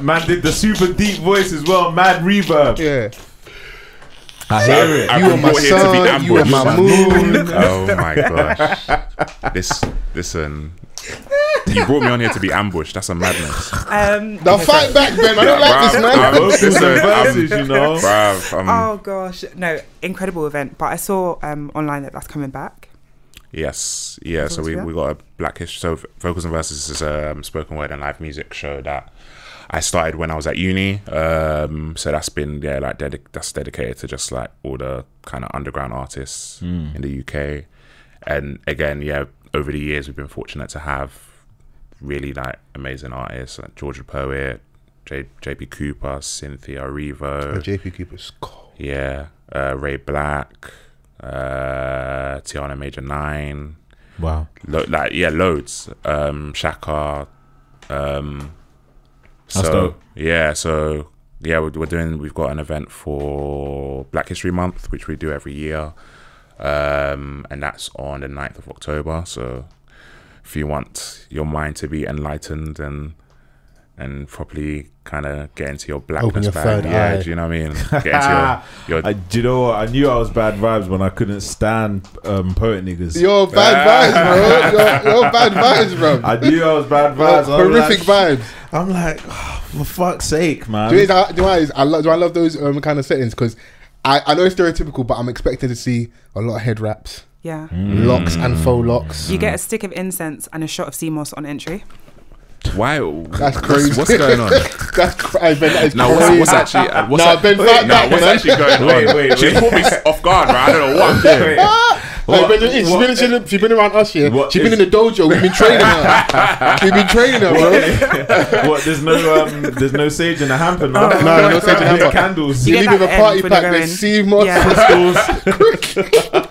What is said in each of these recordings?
Man did the super deep voice as well, mad reverb. Yeah. I hear it. You are my sun, you are my moon. Oh my gosh. Listen. You brought me on here to be ambushed. That's a madness. Now fight back, Ben. I don't like this, man. Oh gosh, no, incredible event. But I saw online that that's coming back. Yes, yeah. So we got a Black History. So Vocals and Verses is a spoken word and live music show that I started when I was at uni. So that's been that's dedicated to just like all the kind of underground artists in the UK. And again, over the years we've been fortunate to have really like amazing artists like George the Poet, JP Cooper, Cynthia Erivo. JP Cooper's cool. Yeah, Ray Black, Tiana Major 9. Wow. Loads. Shaka. We've got an event for Black History Month, which we do every year. And that's on the 9th of October. So if you want your mind to be enlightened and properly kind of get into your blackness bag, do you know what I mean? Get into your do you know what? I knew I was bad vibes when I couldn't stand poet niggas. You're bad vibes, bro. You're bad vibes, bro. I knew I was bad vibes. Horrific vibes. I'm like, for fuck's sake, man. Do you know what I love those kind of settings? Because I know it's stereotypical, but I'm expecting to see a lot of head wraps. Yeah. Locks and faux locks. You get a stick of incense and a shot of sea moss on entry. Why? That's crazy. What's going on? That's crazy. Ben, that is no, crazy. what's actually what's actually going on? Wait. She caught me off guard, right? I don't know what I'm doing. She's been around us here. She's been in the dojo. We've been training her. Bro. What? There's no sage in the hamper, no? No sage in the hamper. Candles. You leave with a party pack. There's sea moss crystals.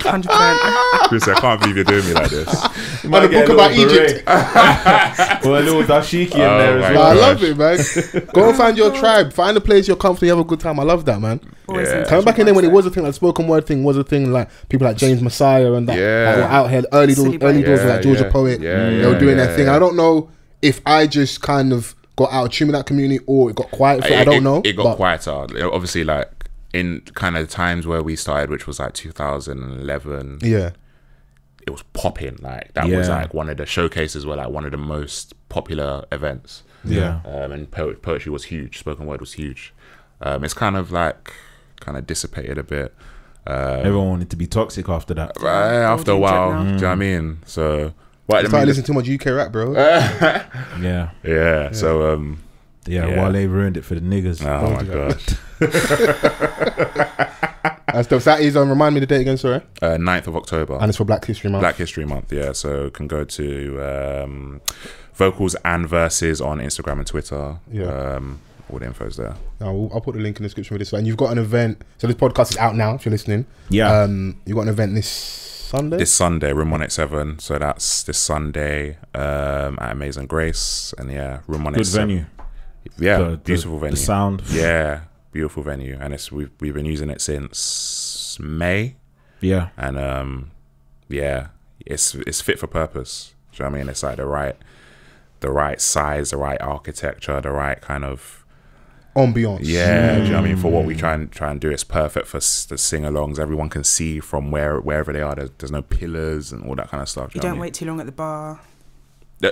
100%. Chrissy, I can't believe you're doing me like this. And a book about Egypt. Or a little dashiki in there as well. I love it, man. Go and find your tribe. Find a place you're comfortable. You have a good time. I love that, man. Coming back in there when it was a thing, like spoken word thing was a thing, like people like James Messiah and that were out here early doors like Georgia Poet. They were doing their thing. I don't know if I just kind of got out of tune with that community or it got quiet. I don't know. It got quieter. Obviously, like in kind of times where we started, which was like 2011. Yeah. It was popping. Like that was like one of the showcases were like one of the most popular events. Yeah. And poetry was huge. Spoken word was huge. It's kind of dissipated a bit. Everyone wanted to be toxic after that. Right, after a while. Do you know what I mean? So I started listening to too much UK rap, bro. Yeah. So Wale ruined it for the niggas. Oh my god. That's dope. That is remind me the date again, sorry. 9th of October. And it's for Black History Month. Black History Month, yeah. So you can go to Vocals and Verses on Instagram and Twitter. Yeah. All the info's there. I'll put the link in the description for this. And you've got an event. So this podcast is out now if you're listening. Yeah. You've got an event this Sunday? This Sunday, Room 187. So that's this Sunday at Amazing Grace. And yeah, Room 187. Good venue. Yeah, beautiful venue. The sound. Yeah, beautiful venue. And we've been using it since May. Yeah. And it's fit for purpose. Do you know what I mean? It's like the right size, the right architecture, the right kind of ambiance. Yeah, do you know what I mean? For what we try and do, it's perfect for the sing-alongs. Everyone can see from wherever they are. There's no pillars and all that kind of stuff. You don't wait too long at the bar.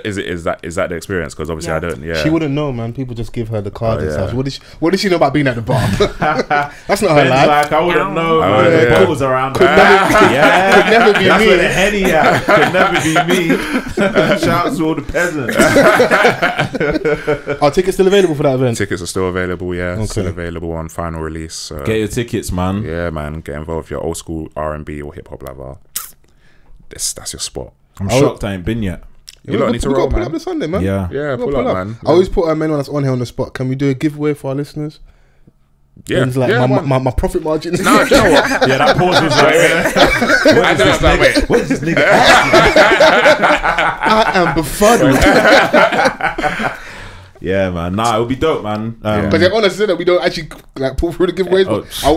Is that the experience? Because obviously I don't. Yeah, she wouldn't know, man. People just give her the card and stuff. What does she know about being at the bar? That's not her life. Like I wouldn't know. Pulls around. Could never be That's me. Where the Henny at. Could never be me. Shout out to all the peasants. Are tickets still available for that event? Tickets are still available. Yeah, okay. Still available on final release. So get your tickets, man. Yeah, man. Get involved if you're old school R&B or hip hop lover. That's your spot. I'm shocked I ain't been yet. You don't need to roll, man. Pull up this Sunday, man. Yeah, pull up, man. I always put men when that's on here on the spot. Can we do a giveaway for our listeners? Yeah, my profit margin. No, you know what? Yeah, that pause is like, what is this nigga? I am befuddled. Yeah, man. Nah, it'll be dope, man. Because they're honest, that we don't actually like pull through the giveaways. But I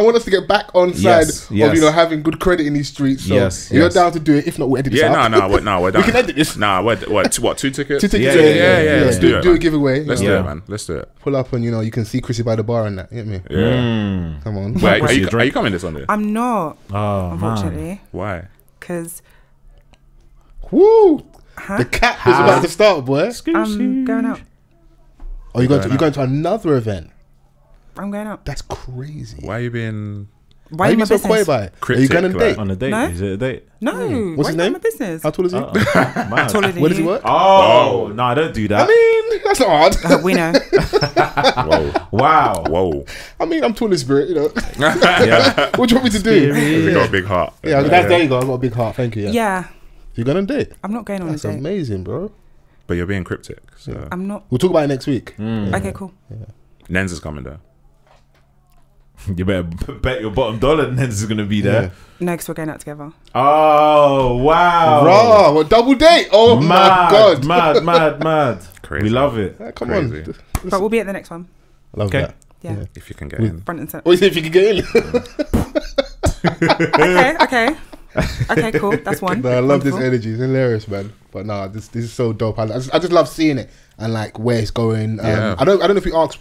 want us to get back on side of having good credit in these streets. So if you're down to do it. If not, we'll edit this out. We're done. We can edit this. Nah, what? 2 tickets? 2 tickets. Yeah. Let's do a giveaway. Let's do it, man. Let's do it. Pull up and you can see Chrissy by the bar and that. You get me? Yeah. Come on. Wait, are you coming this Sunday? I'm not. Oh, unfortunately. Man. Why? Because. Woo! The cat is about to start, boy. I'm going out. Oh, you're going to another event? I'm going out. That's crazy. Why are you being... Why are you so coy by it? Are you going on a date? On a date? No? Is it a date? No. What's his name? My business. How tall is he? Taller than Where does he work? Oh, no, I don't do that. I mean, that's not hard. We know. Wow. I mean, I'm tall in spirit, Yeah. What do you want me to do? You got a big heart. Yeah, there you go. I've got a big heart. Thank you. Yeah. You're going on a date? I'm not going on a date. That's amazing, bro. But you're being cryptic. So. I'm not. We'll talk about it next week. Okay, cool. Nens is coming though. You better bet your bottom dollar Nens is going to be there. No, because we're going out together. Oh, wow. Raw, a double date. Oh, my God. Mad. Crazy. We love it. Come Crazy. on. But we'll be at the next one. I love that. Yeah. If you can get in. Front and center. What is it if you can get in? Okay, cool. That's one. No, I love this energy. It's hilarious, man. But no, this is so dope. I just love seeing it and like where it's going. I don't know if you asked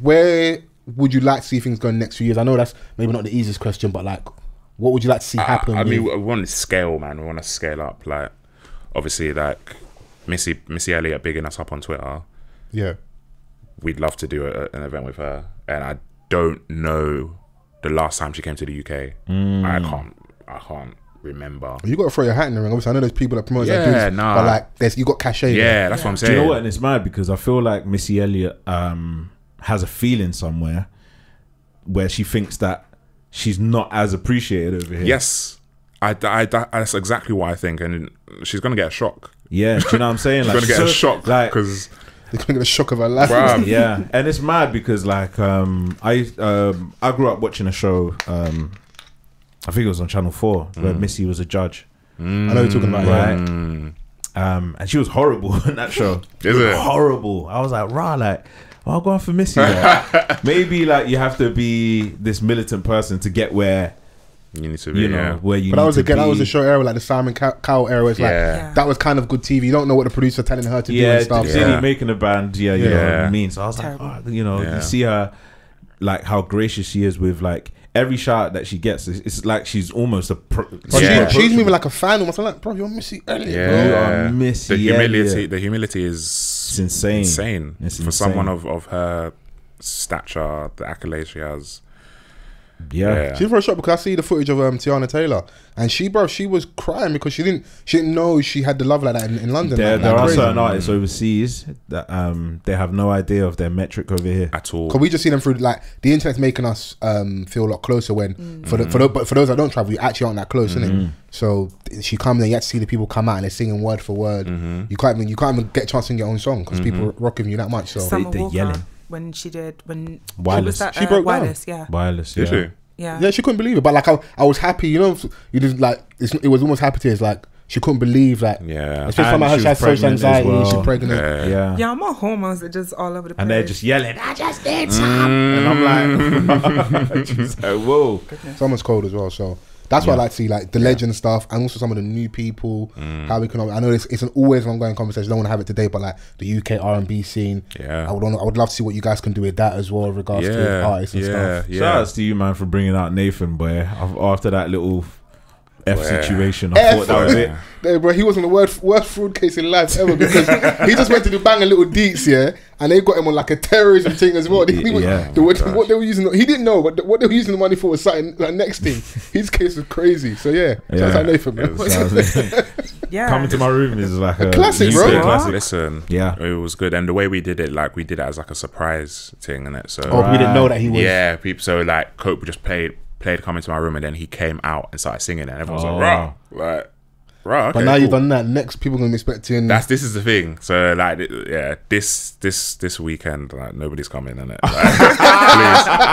where would you like to see things going next few years. I know that's maybe not the easiest question, but like, what would you like to see happen? I mean, we want to scale, man. We want to scale up. Like, obviously, like Missy Elliott bigging us up on Twitter. Yeah, we'd love to do an event with her, and I don't know the last time she came to the UK. I can't remember. You got to throw your hat in the ring. Obviously, I know there's people that promote that dudes, but like, you got cachet. Yeah, that's what I'm saying. Do you know what? And it's mad because I feel like Missy Elliott has a feeling somewhere where she thinks that she's not as appreciated over here. Yes, that's exactly what I think, and she's gonna get a shock. Yeah, do you know what I'm saying? She's like, gonna get a shock because they're gonna get a shock of her life. Yeah, and it's mad because like I grew up watching a show. I think it was on Channel 4 where Missy was a judge. I know you're talking about, right? And she was horrible in that show. Is it horrible? I was like, like, I'll go on for Missy. Like, maybe like you have to be this militant person to get where you need to be. Where you. But that was the show era, like the Simon Cowell era. It's like that was kind of good TV. You don't know what the producer telling her to do and stuff. Yeah, making a band. Yeah, you know what I mean. So I was like, you see her, like how gracious she is with like. Every shout that she gets, it's like she's almost a. She's moving like a fan. Almost like, bro, you're Missy Elliott. Yeah, you are Missy Elliott. The humility is insane. It's for someone of her stature, the accolades she has. Yeah. She's for a shock because I see the footage of Tiana Taylor, and she was crying because she didn't know she had the love like that in London. There are certain artists overseas that they have no idea of their metric over here at all. Because we just see them through like the internet's making us feel a lot closer when for those that don't travel, you actually aren't that close, innit? So she comes and you have to see the people come out and they're singing word for word. You can't even get a chance to sing your own song because people rock with you that much. So they're yelling. When she Wireless. She broke Wireless, down. Wireless, Did she? Yeah, she couldn't believe it. But like I was happy, you just like it was almost happy tears. Like she couldn't believe that. Yeah, especially from her, she has social anxiety. Well. She's pregnant. Yeah. My hormones are just all over the place, and they're just yelling. I just need some, and I'm like, just like whoa. Summer's cold as well, so. That's why I like to see like the legend stuff and also some of the new people. How we can. I know it's an always ongoing conversation. I don't want to have it today, but like the UK R&B scene. Yeah, I would love to see what you guys can do with that as well, in regards to artists and stuff. Yeah. Shout outs to you, man, for bringing out Nathan, boy. After that little situation, I thought that was it. Yeah, bro, he wasn't the worst fraud case in life ever because he just went to do bang a little deets, and they got him on like a terrorism thing as well. What they were using, he didn't know, but what they were using the money for was something like next thing. His case was crazy. So shout out Nathan, man. Coming to my room is like a classic, bro. Classic. Listen, it was good, and the way we did it, like we did it as like a surprise thing, and it. So we didn't know that he was. Yeah, people. So like Cope just played "Come Into My Room," and then he came out and started singing, and everyone was like, "Wow!" Like. Right, okay, but now you've done that. Next, people are gonna be expecting. This is the thing. So like, yeah, this weekend, like nobody's coming, innit? Like,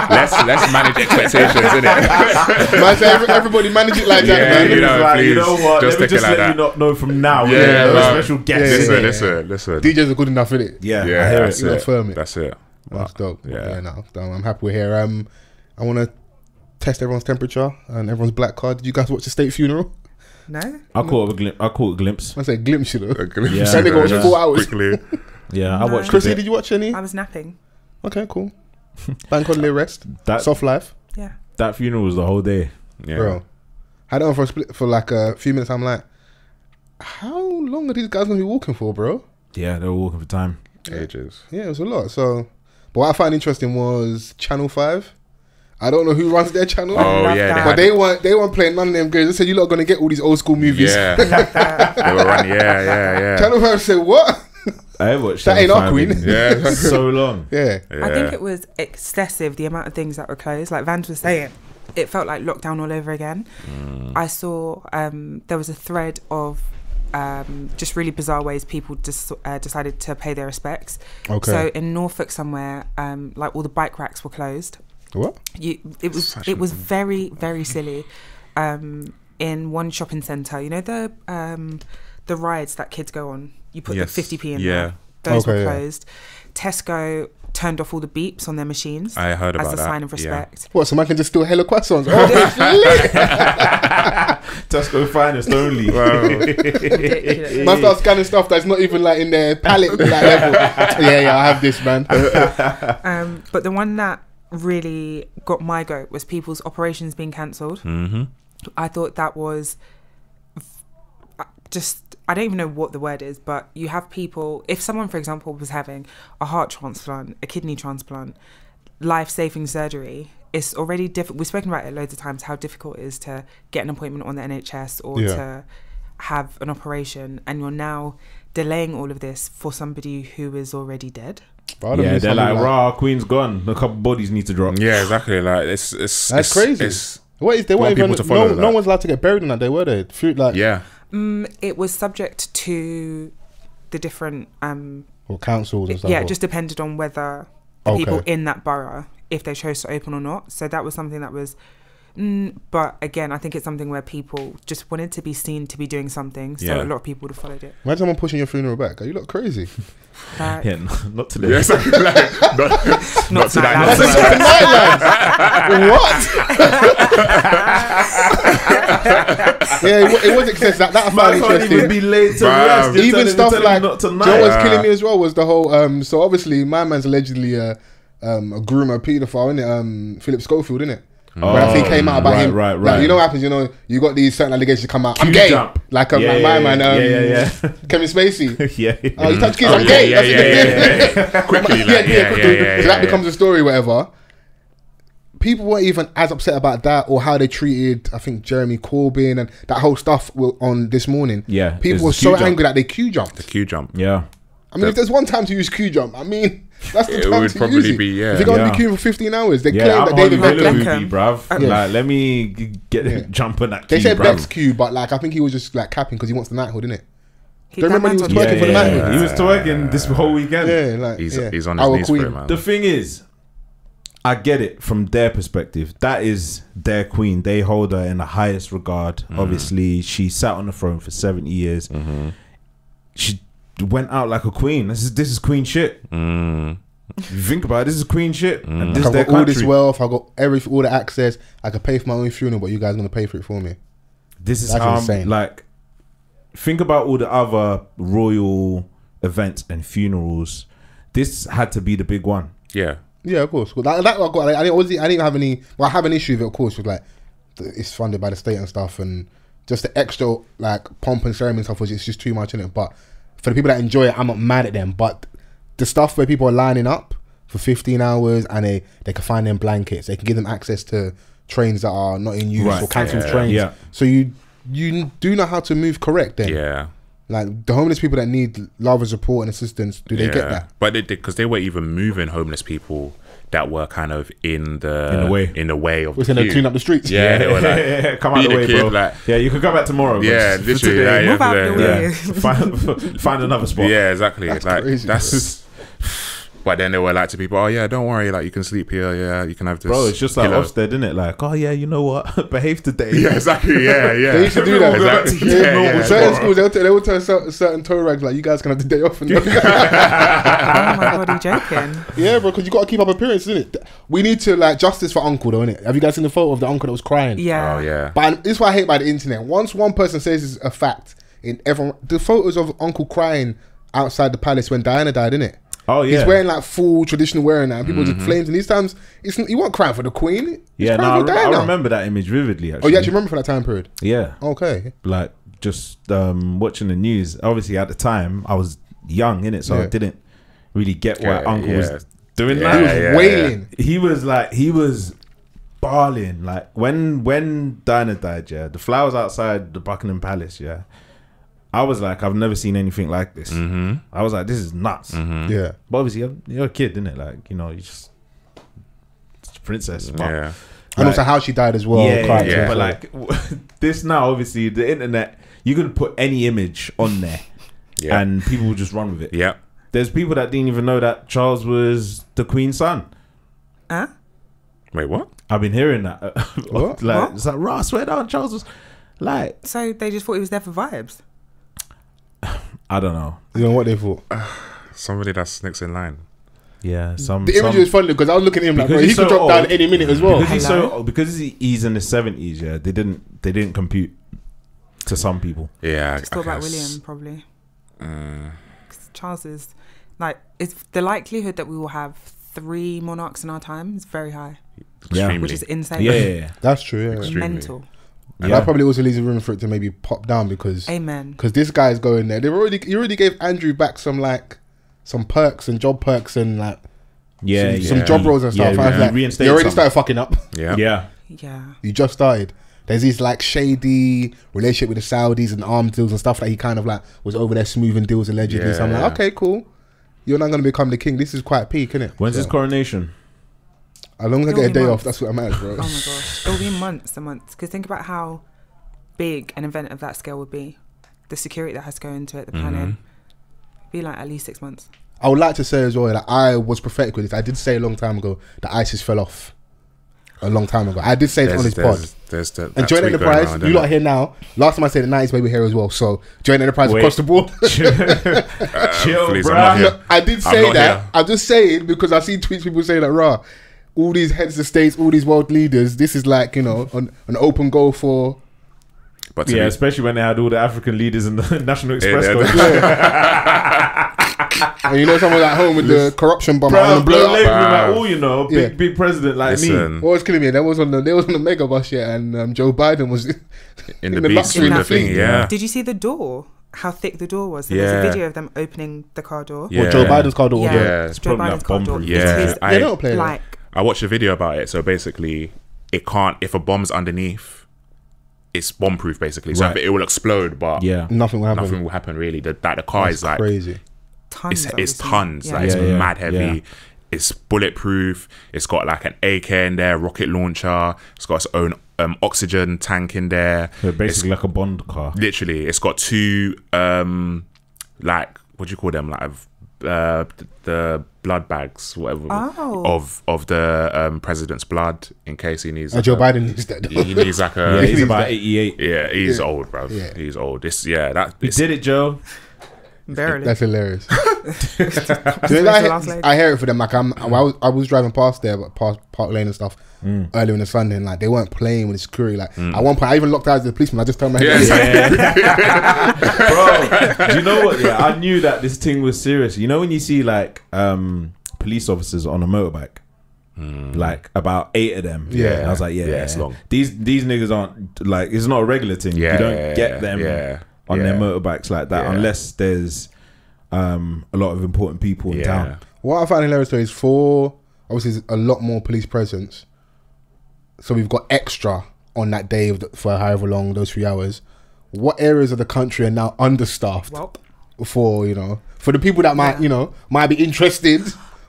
please, let's manage expectations, innit? Man, say everybody manage it like that, man. You know, like, please, you know what? just Let me take it like let that. you not know from now. Yeah, a special guest. Listen. DJs are good enough, innit? Yeah, Yeah, I hear that's it. it. Affirm it. That's it. That's dope. Yeah. No, I'm happy we're here. I want to test everyone's temperature and everyone's black card. Did you guys watch the state funeral? No. I caught a glimpse. I said glimpse, you know. A glimpse. Yeah. That nigga watched 4 hours. Quickly. Yeah, I watched. Chrissy, did you watch any? I was napping. Okay, cool. Bank holiday rest. Soft life. Yeah. That funeral was the whole day. Yeah. Bro, had it on for like a few minutes. I'm like, how long are these guys gonna be walking for, bro? Yeah, they were walking for time. Ages. Yeah, it was a lot. So, but what I found interesting was Channel 5. I don't know who runs their channel. Oh yeah, but they weren't playing none of them games. They said you lot are gonna get all these old school movies. Yeah, they were running. Yeah. Channel 5 said what? I watched That ain't our queen. Yeah. So long. Yeah. I think it was excessive, the amount of things that were closed. Like Vans was saying, it felt like lockdown all over again. I saw there was a thread of just really bizarre ways people decided to pay their respects. Okay. So in Norfolk somewhere, like all the bike racks were closed. What? It was very, very silly. In one shopping centre, you know the rides that kids go on. You put the 50p in there. Those were closed. Tesco turned off all the beeps on their machines. I heard about as a that. sign of respect. What? So man can just steal hella croissants? Oh, that's lit. Tesco finest only. Man start scanning stuff that's not even like in their palette like level. Yeah, I have this, man. But the one that really got my goat was people's operations being cancelled. I thought that was just, I don't even know what the word is, but you have people, if someone, for example, was having a heart transplant, a kidney transplant, life-saving surgery, it's already difficult. We've spoken about it loads of times, how difficult it is to get an appointment on the NHS or to have an operation, and you're now delaying all of this for somebody who is already dead. Yeah, they're like, "Rah, Queen's gone. A couple bodies need to drop." Yeah, exactly. Like that's crazy. What is they weren't even no one's allowed to get buried on that day, were they? Food like it was subject to the different or councils and stuff. Yeah, it just depended on whether the people in that borough, if they chose to open or not. So that was something that was but again, I think it's something where people just wanted to be seen to be doing something, so a lot of people would have followed it. Imagine someone pushing your funeral back. Are you look crazy? Yeah, not today. Not tonight. What? Yeah, it was excessive. That I found interesting. Even be late to rest. Even stuff like, not tonight. you know what's killing me as well was the whole. So obviously, my man's allegedly a groomer, paedophile, innit? Philip Schofield, innit? When I think came out about him, right. Like, you know what happens? You know, you got these certain allegations come out. I'm gay, like my man, Kevin Spacey. Oh, you touch kids, I'm gay. Quickly, so that becomes a story, whatever. People weren't even as upset about that or how they treated, I think, Jeremy Corbyn and that whole stuff on This Morning. Yeah, people were so angry that they Q jumped. The Q jump. Yeah. I mean, if there's one time to use Q jump, I mean, that's the it time would to probably use it. be, if you're going to be queuing for 15 hours, they claim I'm that David Beckham, bruv. Like, let me get jumping that queue. They said Beck's queue, but like I think he was just like capping because he wants the knighthood, innit? Do you remember he was twerking for the knighthood? He was twerking this whole weekend. Yeah, like he's on his knees for it, man. The thing is, I get it from their perspective. That is their queen. They hold her in the highest regard. Obviously, she sat on the throne for 70 years. She went out like a queen. This is queen shit. Think about it. This is queen shit. And this I've their got all country. this wealth. I've got all the access. I could pay for my own funeral, but you guys are gonna pay for it for me. This is how insane. Like, think about all the other royal events and funerals. This had to be the big one. Yeah, of course. That I got. I didn't have any. Well, I have an issue with it, of course, with like it's funded by the state and stuff, and just the extra like pomp and ceremony and stuff was it's just too much in it. But for the people that enjoy it, I'm not mad at them. But the stuff where people are lining up for 15 hours and they can find them blankets, they can give them access to trains that are not in use or cancelled trains. Yeah. So you do know how to move correct then. Yeah. Like the homeless people that need love and support and assistance, do they get that? But because they were even moving homeless people that were kind of in the way of We're going to clean up the streets. Yeah, they were like, come out the way, bro. Like, yeah, you can come back tomorrow. Yeah, literally. Move out the way. Find another spot. Yeah, exactly. That's like crazy, that's. But then they were like to people, oh yeah, don't worry, like you can sleep here, yeah, you can have this. Bro, it's just like Ofsted, isn't it? Like, oh yeah, you know what? Behave today. Yeah, exactly. Yeah. They used to do that. Exactly. Certain schools, they would tell certain tow rags like, you guys can have the day off. And Oh my god, are you joking? Yeah, bro, because you got to keep up appearances, isn't it? We need to like justice for uncle, though, innit? Have you guys seen the photo of the uncle that was crying? Yeah. Oh yeah. But this is what I hate about the internet. Once one person says it's a fact, in everyone, the photos of uncle crying outside the palace when Diana died, innit? Oh yeah, he's wearing like full traditional wearing now. People just flames, and these times you weren't crying for the queen. Yeah, no, I remember that image vividly. Actually. Oh, you actually remember for that time period? Yeah. Okay. Like just watching the news. Obviously, at the time I was young, innit, so I didn't really get why Uncle was doing that. He was wailing. He was bawling. Like when Diana died, the flowers outside the Buckingham Palace, I was like, I've never seen anything like this. I was like, this is nuts. Yeah. But obviously, you're a kid, innit? Like, you know, you just it's a princess. But, Yeah. And also how she died as well. Yeah. But like this now, obviously, the internet, you can put any image on there, and people will just run with it. Yeah. There's people that didn't even know that Charles was the Queen's son. Huh? Wait, what? I've been hearing that. What? Like, it's like, right, I swear down, Charles was like. So they just thought he was there for vibes. I don't know. You know what they thought? Somebody that's next in line. Yeah, The image is funny because I was looking at him like, bro, he could drop down any minute as well. Because he's in his 70s. Yeah, they didn't compute to some people. Yeah, Just thought about William probably. Charles is like, it's the likelihood that we will have 3 monarchs in our time is very high. Extremely. Which is insane. Yeah. That's true. Yeah. Extremely. Mental. And that probably also leaves a room for it to maybe pop down because Amen. Because this guy's going there. He already gave Andrew back some perks and job perks and like some job roles and stuff. I was like, you already started fucking up. Yeah. You just started. There's these like shady relationship with the Saudis and arms deals and stuff that he kind of like was over there smoothing deals allegedly. So I'm like, okay, cool. You're not going to become the king. This is quite peak, isn't it? When's his coronation? As long as I get a day off, that's what I'm at, bro. Oh my gosh. It'll be months and months. Because think about how big an event of that scale would be. The security that has to go into it, the planning. It'd be like at least 6 months. I would like to say as well that I was prophetic with this. I did say a long time ago that ISIS fell off. A long time ago. I did say it on his pod. And Joint Enterprise, you lot are here now. Last time I said the 90s, we were here as well. So Joint Enterprise across the board. Chill, please, bro. I did say that. Here. I'm just saying because I see tweets people say that, rah, all these heads of states, all these world leaders, this is like, you know, an open goal for... But yeah, especially when they had all the African leaders in the National Express. And you know someone at home with the corruption bomb. Bro, big president like me. What was killing me? They was on the mega bus, and Joe Biden was in the luxury thing. Yeah. Did you see the door? How thick the door was? There was a video of them opening the car door. Yeah. Or Joe Biden's car door. Yeah, Joe Biden's car door. Yeah, they don't play like. I watched a video about it. So basically, it can't. If a bomb's underneath, it's bomb proof basically. So it will explode, but nothing will happen. Nothing will happen really. The car is like crazy. Tons. It's tons. Like, it's mad heavy. Yeah. It's bulletproof. It's got like an AK in there, rocket launcher. It's got its own oxygen tank in there. So basically like a Bond car. Literally, it's got 2 like what do you call them? Like the blood bags, whatever, of the president's blood in case he needs. Joe Biden needs that. He needs like a. He's about 88. Yeah, he's old, bro. Yeah. He's old. He did it, Joe. Barely. That's hilarious. I hear it for them. Like I was driving past there, but past Park Lane and stuff earlier in the Sunday, and like they weren't playing with the security. Like at one point, I even locked eyes with the policeman. I just turned my head. Bro, do you know what? Yeah, I knew that this thing was serious. You know when you see like police officers on a motorbike. Like about 8 of them. Yeah, I was like, it's long. These niggas aren't like, it's not a regular thing. You don't get them on their motorbikes like that unless there's a lot of important people in town. What I found hilarious though is obviously there's a lot more police presence, so we've got extra on that day for however long, those 3 hours. what areas of the country are now understaffed for, you know, for the people that might, you know, might be interested.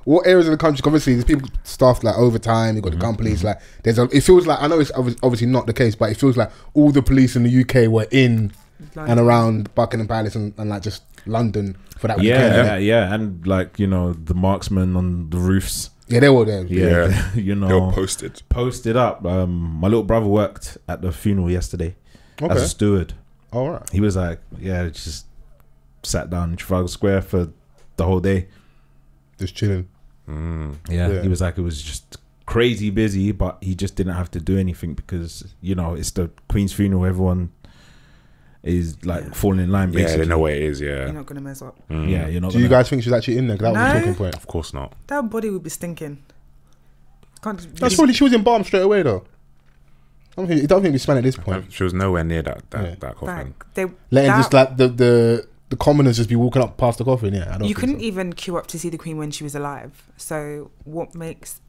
What areas of the country? Obviously, there's people staffed like overtime. You've got the gun police. Like, it feels like, I know it's obviously not the case, but it feels like all the police in the UK were in London and around Buckingham Palace and like just London for that weekend. Yeah, and like, you know, the marksmen on the roofs. Yeah, they were there. Yeah. You know, they were posted up. My little brother worked at the funeral yesterday as a steward. All right. He was like, just sat down in Trafalgar Square for the whole day, just chilling. Yeah, he was like, it was just crazy busy, but he just didn't have to do anything because, you know, it's the Queen's funeral. Everyone is like falling in line. Basically, they know where it is. Yeah, you're not gonna mess up. Yeah, you're not. Do you guys think she's actually in there? Because that was the talking point. Of course not. That body would be stinking. That's probably, she was embalmed straight away though. I don't think we spent at this point. She was nowhere near that coffin. Letting just like the commoners just be walking up past the coffin. Yeah, I don't. You couldn't even queue up to see the Queen when she was alive. So what makes,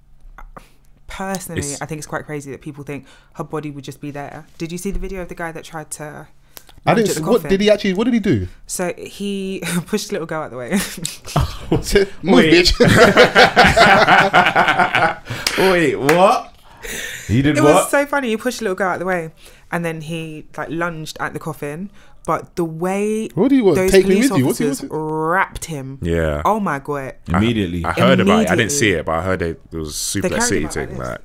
personally, I think it's quite crazy that people think her body would just be there. Did you see the video of the guy that tried to? I didn't. What did he actually? What did he do? So he pushed the little girl out of the way. Move, bitch. Wait, what? He did it what? It was so funny. He pushed the little girl out of the way, and then he like lunged at the coffin. But the way those police officers wrapped him, oh my god! Immediately, I heard about it. I didn't see it, but I heard it was Suplex City thing. Like,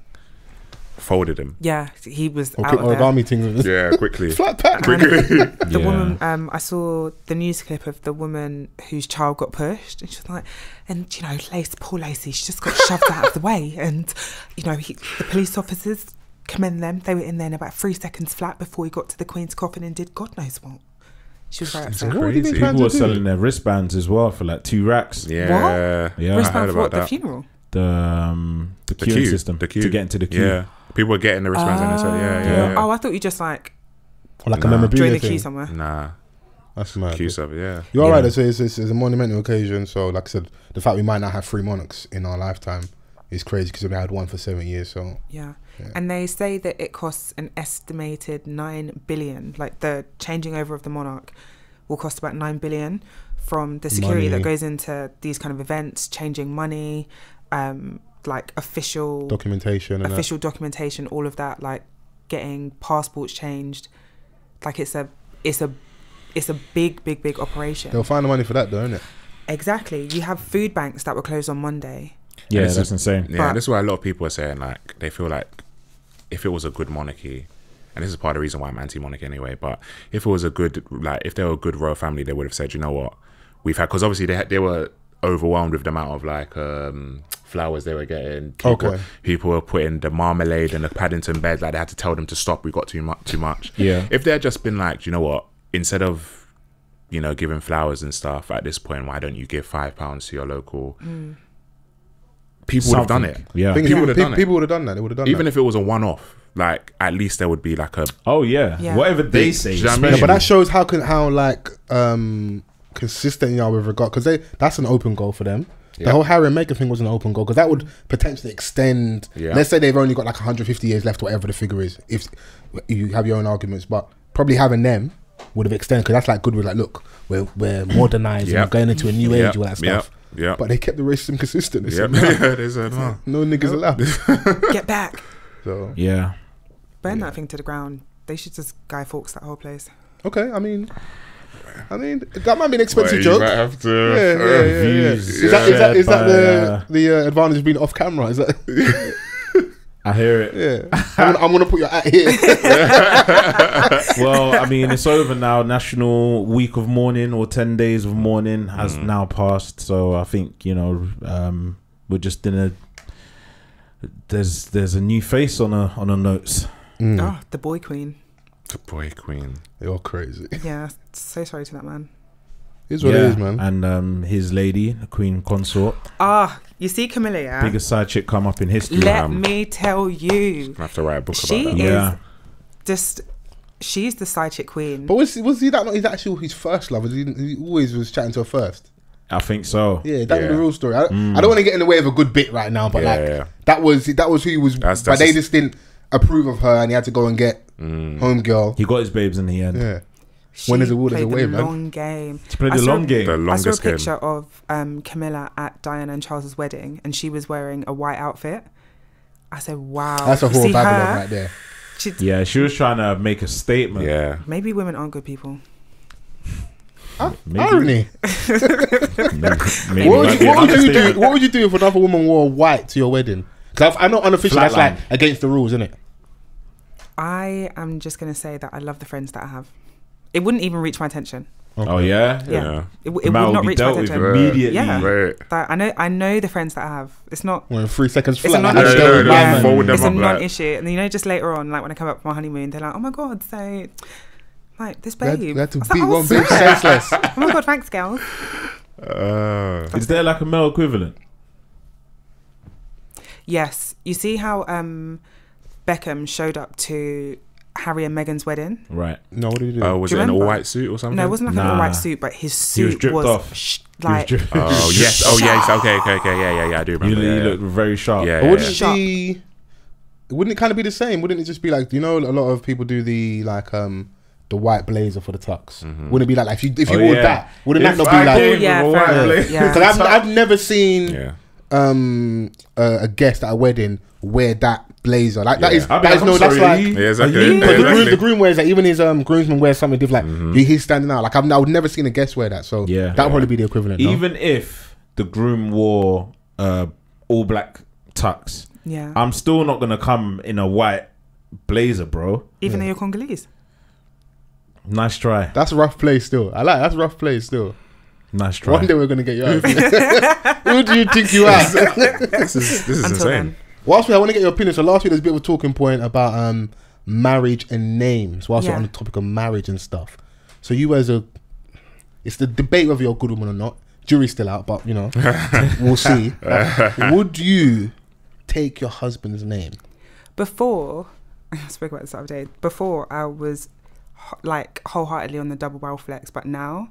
folded him. Yeah, he was out of there. Meeting. Yeah, quickly. Flat pack. Quickly. The woman, I saw the news clip of the woman whose child got pushed, and she was like, and you know, poor Lacey, she just got shoved out of the way, and you know, the police officers, commend them. They were in there in about 3 seconds flat before he got to the Queen's coffin and did God knows what. She was very upset. People were selling their wristbands as well for like 2 racks. Yeah, what? Yeah. Wristband for what? The funeral. The queuing system to get into the queue. Yeah, people were getting the wristbands and they said, yeah. Oh, I thought you just like a memorabilia join the queue somewhere. Nah, that's mad. Queue stuff, yeah. You're right. It's a monumental occasion. So, like I said, the fact we might not have 3 monarchs in our lifetime is crazy because we only had one for 7 years. So yeah. And they say that it costs an estimated 9 billion. Like the changing over of the monarch will cost about 9 billion from the security that goes into these kind of events, changing money, like official documentation, all of that, like getting passports changed. Like it's a big operation. They'll find the money for that, though, isn't it? Exactly. You have food banks that were closed on Monday. Yeah, that's insane. Yeah, this is why a lot of people are saying like they feel like if it was a good monarchy, and this is part of the reason why I'm anti-monarchy anyway, but if it was a good, like if they were a good royal family, they would have said, you know what, we've had, because obviously they were overwhelmed with the amount of like flowers they were getting. People were putting the marmalade and the Paddington bed, like they had to tell them to stop, we got too much. Yeah. If they had just been like, you know what, instead of, you know, giving flowers and stuff at this point, why don't you give £5 to your local... People would have done it. Yeah, people would have done it. People would have done that. They would have done even if it was a one-off. Like at least there would be like a. Oh yeah. Whatever they say. Yeah, but that shows how consistent you are with regard, because that's an open goal for them. The whole Harry and Meghan thing was an open goal because that would potentially extend. Let's say they've only got like 150 years left, whatever the figure is. If you have your own arguments, but probably having them would have extended, because that's like good. We're like, look, we're modernising, we're going into a new age, all that stuff. Yeah, but they kept the racism consistent. They said, no niggas allowed. Get back. So burn that thing to the ground. They should just Guy Fawkes that whole place. Okay, I mean that might be an expensive joke. You might have to. Yeah. Is that the advantage of being off camera? Is that? I hear it. Yeah, I'm gonna put your at here. Well, I mean, it's over now. National Week of Mourning, or 10 days of mourning, has now passed. So I think, you know, we're just in a. There's a new face on a notes. Oh, the boy queen. The boy queen. You're crazy. Yeah, so sorry to that man. It is what it is, man. And his lady, the Queen Consort. You see Camilla, yeah? Biggest side chick come up in history. Let me tell you. I have to write a book about that. She's the side chick queen. But was he that not his first love? He always was chatting to her first? I think so. Yeah, that was the real story. I don't want to get in the way of a good bit right now, but that was who he was. But they just didn't approve of her, and he had to go and get homegirl. He got his babes in the end. Yeah. When there's a will, there's a way, man. man. Long game. She played the long game. The longest I saw a game. picture of Camilla at Diana and Charles's wedding, and she was wearing a white outfit. I said, "Wow, that's a whole Babylon right there." She was trying to make a statement. Yeah. Maybe women aren't good people. Irony. Maybe What would you do if another woman wore white to your wedding? Because I know unofficially that's like against the rules, isn't it? I am just going to say that I love the friends that I have. It wouldn't even reach my attention. Okay. Oh yeah, yeah. It would not reach my attention immediately. Yeah, right. I know the friends that I have. It's not. Well, in 3 seconds It's flat. a non-issue. And you know, just later on, like when I come up for my honeymoon, they're like, "Oh my god, so like this babe." We had to beat one babe senseless. Oh my god, thanks, girls. Is there like a male equivalent? Yes, you see how Beckham showed up to Harry and Meghan's wedding. Right. No, what did he do? Was it an all-white suit or something? No, it wasn't like an all-white suit, but his suit was like. Oh yes, okay. Yeah, I do remember. He looked very sharp. Yeah. Wouldn't it kind of be the same? Wouldn't it just be like, you know, a lot of people do the like the white blazer for the tux. Wouldn't it be like if you wore that? Wouldn't that not be like? Because I've never seen a guest at a wedding wear that blazer. Like that is no. That's like the groom wears that. Even his groomsman wears something different. Like he's standing out. Like I would never seen a guest wear that. So that would probably be the equivalent. Even if the groom wore all black tux, I'm still not gonna come in a white blazer, bro. Even though you're Congolese. Nice try. That's a rough play still. That's a rough play still. Nice try. One day we're gonna get you out. Who do you think you are? This is insane. Whilst I want to get your opinion. So last week there's a bit of a talking point about marriage and names. Whilst we're on the topic of marriage and stuff. So you it's the debate whether you're a good woman or not. Jury's still out, but you know, we'll see. Would you take your husband's name? Before, I spoke about this the other day. Before I was like wholeheartedly on the double barrel flex, but now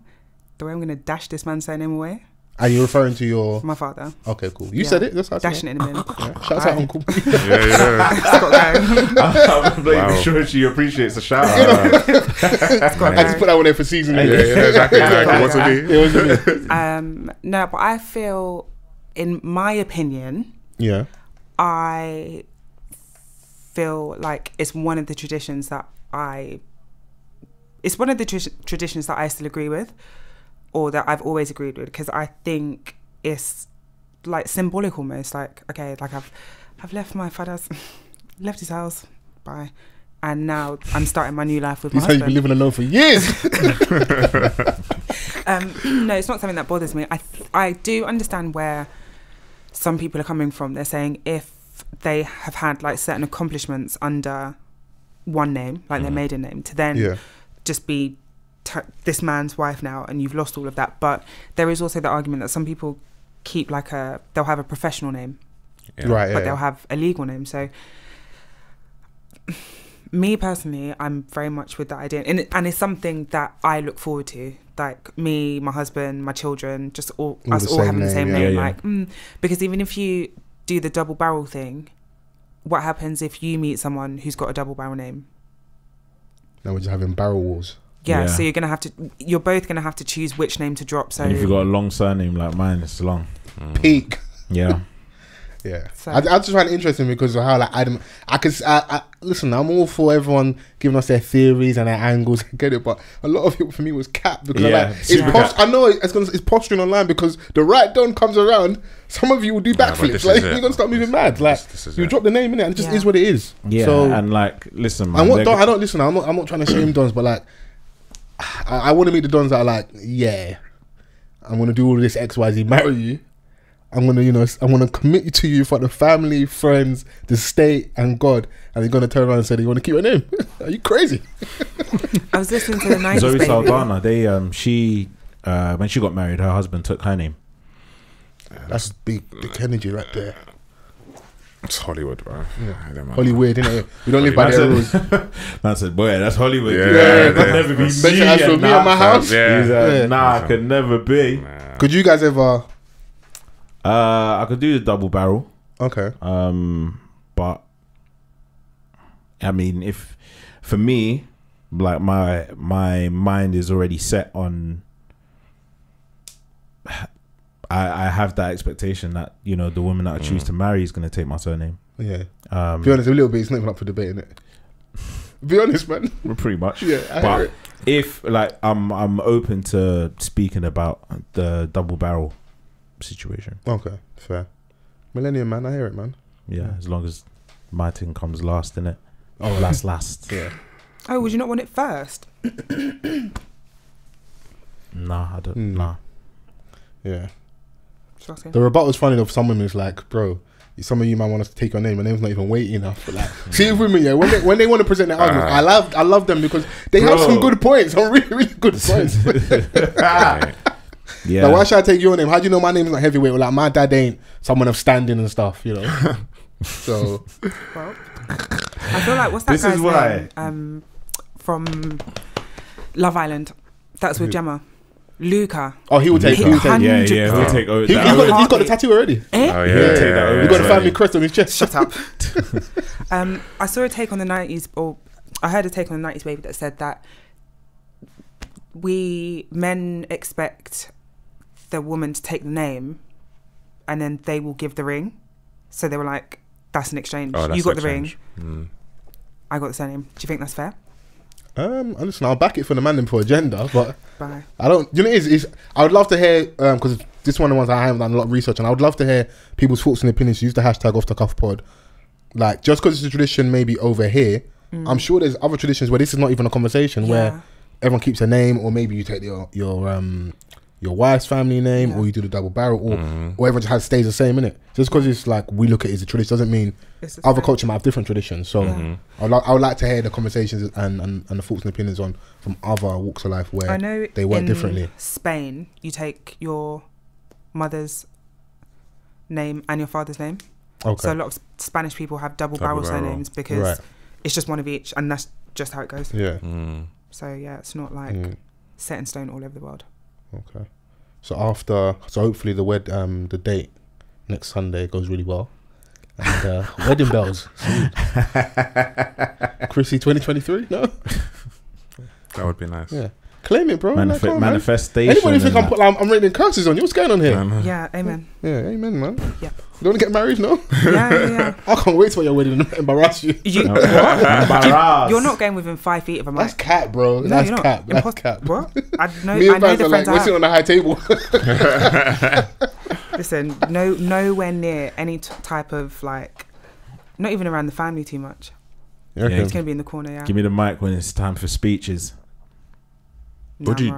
the way I'm going to dash this man's surname away. Are you referring to my father? Okay, cool. You said it. That's dashing it in a bin. Shout out, Uncle. I'm sure she appreciates the shout out. I just put that one there for seasoning. Yeah, exactly. No, but I feel, in my opinion, I feel like it's one of the traditions that I still agree with, or that I've always agreed with, because I think it's like symbolic almost. Like, okay, like I've left my father's, left his house, bye, and now I'm starting my new life with my husband. You've been living alone for years. No, it's not something that bothers me. I do understand where some people are coming from. They're saying if they have had like certain accomplishments under one name, like their maiden name, to then just be this man's wife now, and you've lost all of that. But there is also the argument that some people keep they'll have a professional name, but they'll have a legal name. So me personally, I'm very much with that idea, and it's something that I look forward to. Like me, my husband, my children, just all having the same name. Like, because even if you do the double barrel thing, what happens if you meet someone who's got a double barrel name? Now we're just having barrel wars. Yeah, so you're both gonna have to choose which name to drop. So and if you've got a long surname like mine, it's long. Peak. Yeah. Yeah, so I just find it interesting because of how I listen. I'm all for everyone giving us their theories and their angles. I get it, but a lot of it for me was cap because I know it's posturing online because the right don comes around. Some of you will do backflips. Like you're gonna start moving mad. Like you drop the name in it, and it just is what it is. Yeah, so, and like listen, man. I don't listen. I'm not trying to shame dons, but like I want to meet the dons that are like, yeah, I'm gonna do all this XYZ, marry you. I'm gonna commit to you for the family, friends, the state, and God. And you're gonna turn around and say, "You want to keep your name? Are you crazy?" I was listening to the 90s. Zoe Saldana. They when she got married, her husband took her name. That's big energy right there. It's Hollywood, bro. Yeah. Hollywood, innit? We don't live by their rules. Man said, "Boy, that's Hollywood." Yeah, could never be me. As for me and my house, nah, could never be. Nah. Could you guys ever? I could do the double barrel. Okay. But I mean, if for me, like my mind is already set on. I have that expectation that, you know, the woman that I choose to marry is going to take my surname. Yeah. Be honest, a little bit, it's not even up for debate, isn't it? Be honest, man. Pretty much. Yeah, but if like I'm open to speaking about the double barrel situation. Okay, fair. Millennium, man, I hear it, man. Yeah, as long as my thing comes last, innit? Oh, last. Yeah. Oh, would you not want it first? Nah, I don't. Nah. Yeah. Shocking. The rebuttal is funny though. For some women, it's like, bro, some of you man want us to take your name. My name's not even weighty enough. But like, see, with women, yeah, when they want to present their argument, I love them because they have some good points, some really, really good points. Yeah. Like, why should I take your name? How do you know my name is not heavyweight? Or like, my dad ain't someone of standing and stuff, you know. So, well, I feel like what's that This guy's is why. name? From Love Island. That's with Gemma. Luca. oh, he will take. He will take. Yeah, he'll take over. He's got the tattoo already. Oh yeah, He'll take that over. He's got the family crest on his chest. Shut up. I saw a take on the 90s, or I heard a take on the 90s baby that said that men expect the woman to take the name and then they will give the ring. So they were like, that's an exchange. Oh, that's you got exchange. the ring. I got the surname. Do you think that's fair? Listen, I'll back it for the man for agenda, but Bye. I don't. You know, is I would love to hear because this is one of the ones I haven't done a lot of research, and I would love to hear people's thoughts and opinions. Use the hashtag Offthecuffpod. Like, just because it's a tradition, maybe over here, I'm sure there's other traditions where this is not even a conversation where everyone keeps a name, or maybe you take your wife's family name, or you do the double barrel, or everyone just stays the same, innit? Just because it's like we look at it as a tradition doesn't mean other culture might have different traditions. So I would like to hear the conversations and the thoughts and opinions from other walks of life where I know they work in differently. Spain, you take your mother's name and your father's name. Okay. So a lot of Spanish people have double barrel surnames because it's just one of each, and that's just how it goes. Yeah. So yeah, it's not like set in stone all over the world. Okay. So hopefully the date next Sunday goes really well. And wedding bells. Chrissy 2023? No? That would be nice. Yeah. Claim it, bro. Manifestation. Anybody think I'm raining curses on you? What's going on here? Yeah, amen. Yeah, amen, man. Yeah. You don't want to get married, no? Yeah. I can't wait for your wedding and embarrass you. Embarrass. You're not going within 5 feet of a mic. That's cat, bro. No, That's you're not. cap. That's cap. What? I know Me and the Vans are like, friends I we're have. sitting on a high table. Listen, nowhere near any type of like, not even around the family too much. Yeah, It's going to be in the corner, yeah. Give me the mic when it's time for speeches. What are you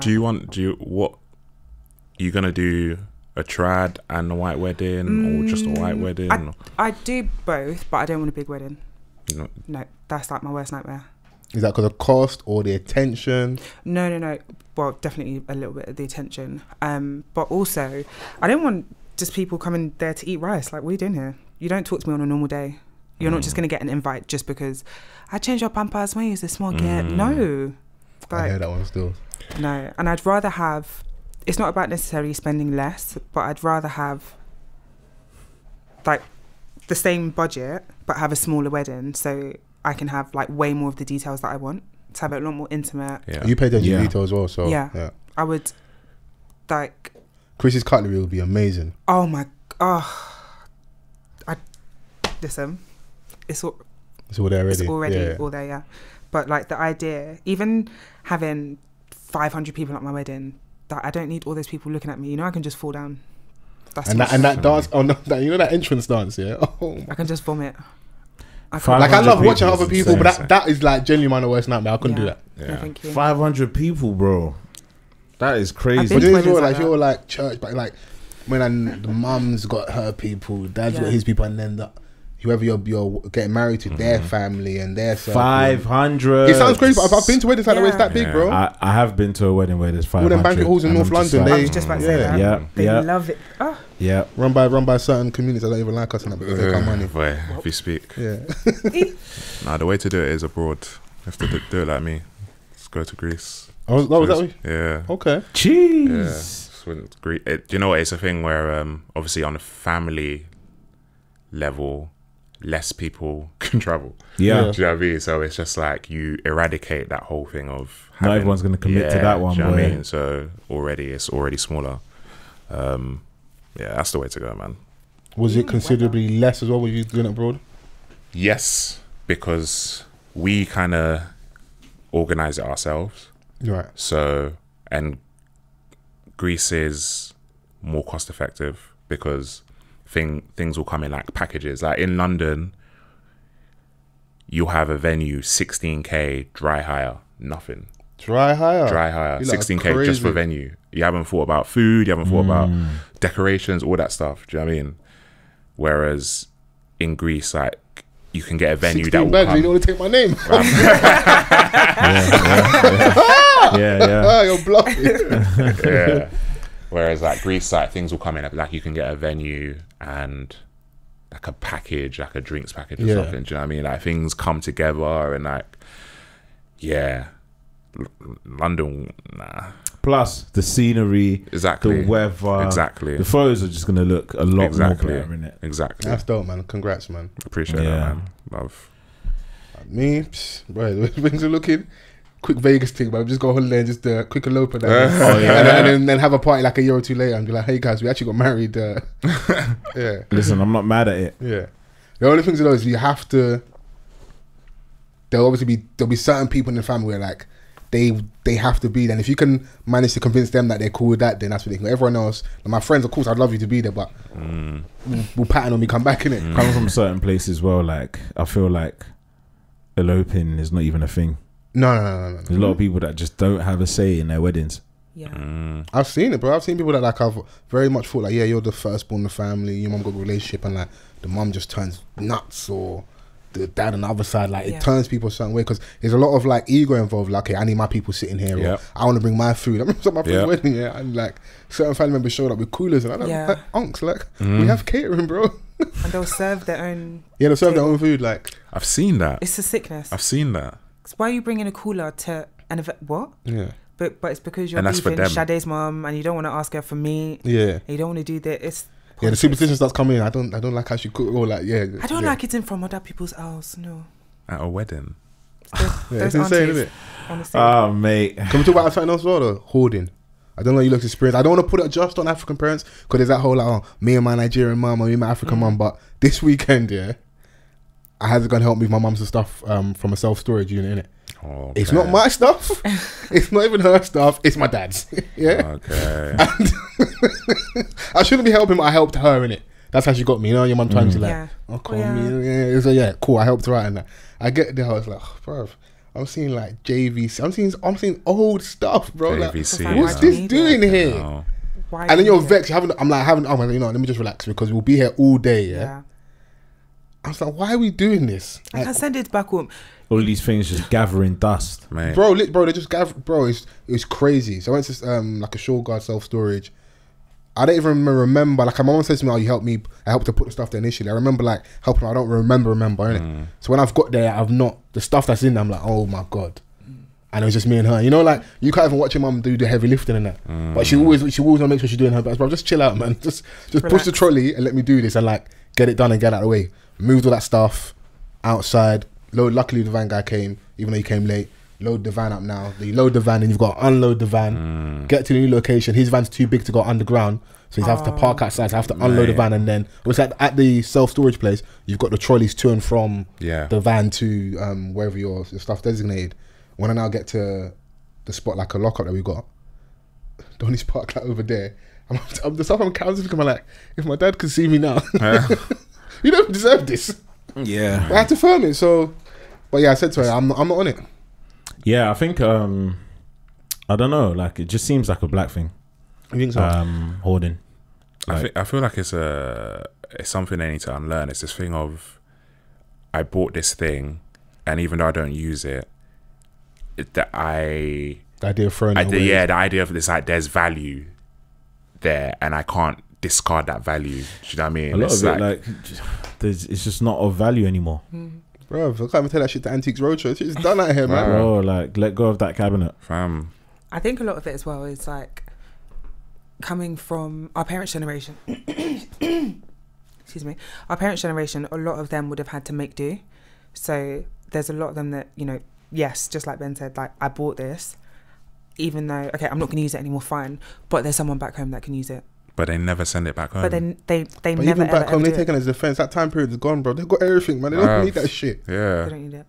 gonna do a trad and a white wedding, or just a white wedding? I do both, but I don't want a big wedding. No. No, that's like my worst nightmare. Is that because of cost or the attention? No. Well, definitely a little bit of the attention. But also, I don't want just people coming there to eat rice. Like, what are you doing here? You don't talk to me on a normal day. You're not just going to get an invite just because I changed your pampers when you use a small kid. No. I hear that one still. No. And I'd rather have, it's not about necessarily spending less, but I'd rather have like the same budget, but have a smaller wedding so I can have like way more of the details that I want. To have it a lot more intimate. Yeah. You pay attention to detail as well, so yeah. I would like Chrissy's cutlery would be amazing. Oh my listen. It's all there already. It's already all there, yeah. But like the idea, even having 500 people at my wedding, that I don't need all those people looking at me. You know, I can just fall down. That dance, you know that entrance dance, yeah. Oh, I can just vomit. I love watching other people, but that is like genuinely my worst nightmare. I couldn't do that. Yeah, thank you. 500 people, bro. That is crazy. But you know, like you're like church, but like when the mum's got her people, dad's got his people, and then whoever you're getting married to, their family and their 500. It sounds crazy, but I've been to weddings like where it's that big, bro. I have been to a wedding where there's 500. All them banquet halls in North London, I was just about to say that. They love it. Oh. Yeah. Run by certain communities that don't even like us and that because they got money. Boy, if you speak. Yeah. Nah, the way to do it is abroad. You have to do it like me. Just go to Greece. Was that way? Yeah. Okay. Jeez. Yeah. Do you know what? It's a thing where obviously on a family level, less people can travel. Yeah. Do you know what I mean? So it's just like you eradicate that whole thing of having, not everyone's going to commit to that one. Do you know what I mean? So it's already smaller. That's the way to go, man. Was it considerably less as well when you doing it abroad? Yes, because we kind of organize it ourselves. Right. So, and Greece is more cost effective because things will come in like packages. Like in London, you'll have a venue 16k dry hire, nothing. Dry hire, 16k just for venue. You haven't thought about food, you haven't thought about decorations, all that stuff. Do you know what I mean? Whereas in Greece, like you can get a venue that will come. You don't want to take my name. Yeah. You're bluffing. Yeah. Whereas like Greece, like things will come in. Like you can get a venue and like a package, like a drinks package or something. Do you know what I mean? Like things come together and like, London, nah. Plus the scenery, exactly, the weather, exactly. The photos are just gonna look a lot more better in it. Exactly. That's dope, man. Congrats, man. Appreciate that, man. Love. Me, bro. Things are looking. Quick Vegas thing, but I've just got a holiday and just quick elope and then have a party like a year or two later and be like, hey guys, we actually got married. Yeah. Listen, I'm not mad at it. Yeah. The only thing to know is you have to. There'll be certain people in the family where like they have to be there. And if you can manage to convince them that they're cool with that, then that's what they can. Everyone else, like my friends, of course, I'd love you to be there, but we'll pattern on me come back, innit? Coming from certain places as well, like I feel like eloping is not even a thing. No. There's a lot of people that just don't have a say in their weddings. Yeah. I've seen it, bro. I've seen people that like have very much thought like, yeah, you're the firstborn in the family, your mum got a relationship, and like the mum just turns nuts, or the dad on the other side, like it turns people a certain way because there's a lot of like ego involved. Like, okay, I need my people sitting here, or I want to bring my food. I remember my friend's wedding, and like certain family members showed up with coolers, and I'm like, unks, like we have catering, bro. And they'll serve their own. Yeah, they'll serve their own food. Like I've seen that. It's a sickness. I've seen that. Why are you bringing a cooler to an event? What? Yeah. But it's because you're beefing Sade's mum and you don't want to ask her for meat. Yeah. And you don't want to do that. It's the superstition starts coming in. I don't like how she cook, or like I don't like eating from other people's house. No. At a wedding. It's insane, isn't it? Honestly. Oh, mate. Can we talk about something else as well, though? Hoarding. I don't know you look's experience. I don't want to put it just on African parents because there's that whole like, me and my Nigerian mum, or me and my African mum. But this weekend, I had to go and help move my mum some stuff from a self-storage unit, innit? Okay. It's not my stuff. It's not even her stuff. It's my dad's. Okay. And I shouldn't be helping, but I helped her, innit? That's how she got me. You know, your mum times you like, call me. So cool. I helped her out, and I get there. I was like, bro, I'm seeing like JVC. I'm seeing old stuff, bro. JVC, like, what's this doing here? No. Why and then you're vexed. I'm like, let me just relax because we'll be here all day. Yeah. I was like, why are we doing this? I can send it back home. All these things just gathering dust, mate. Bro, they just gather. Bro, it's crazy. So I went to like a shore guard self storage. I don't even remember. Like my mom said to me, "Oh, you helped me. I helped to put the stuff there initially." I remember like helping. I don't remember. Innit? So when I've got there, I've not the stuff that's in there. I'm like, oh my god. And it was just me and her. You know, like you can't even watch your mum do the heavy lifting and that. But she always want to make sure she's doing her best. Bro, just chill out, man. Just push the trolley and let me do this and like get it done and get out of the way. Moved all that stuff outside. Luckily the van guy came, even though he came late. Load the van up now. You load the van and you've got to unload the van. Get to the new location. His van's too big to go underground, so you have to park outside. So I have to unload the van, and then it was at the self storage place. You've got the trolleys to and from the van to wherever your stuff designated. When I now get to the spot, like a lockup that we got, Donnie's parked like over there. The stuff I'm counting, I'm like, if my dad could see me now, you don't deserve this. Yeah, I had to film it. So, but yeah, I said to her, I'm not on it. Yeah, I think I don't know. Like it just seems like a black thing. You think so? Hoarding. I feel like it's something they need to unlearn. It's this thing of I bought this thing, and even though I don't use it, the idea of throwing it away. Yeah, the idea of this like there's value there, and I can't discard that value. Do you know what I mean? A lot of it, it's just not of value anymore. Bro, I can't even tell that shit to Antiques Roadshow. It's done out here, man. Bro, like let go of that cabinet, fam. I think a lot of it as well is like coming from our parents' generation. Excuse excuse me, our parents' generation, a lot of them would have had to make do. So there's a lot of them that, you know, yes, just like Ben said, like, I bought this, even though, okay, I'm not going to use it anymore, fine, but there's someone back home that can use it. But they never send it back home. But then they But never even back ever, home, ever they're do taking it. as defense. That time period is gone, bro. They've got everything, man. They don't need that shit. Yeah. They don't need it.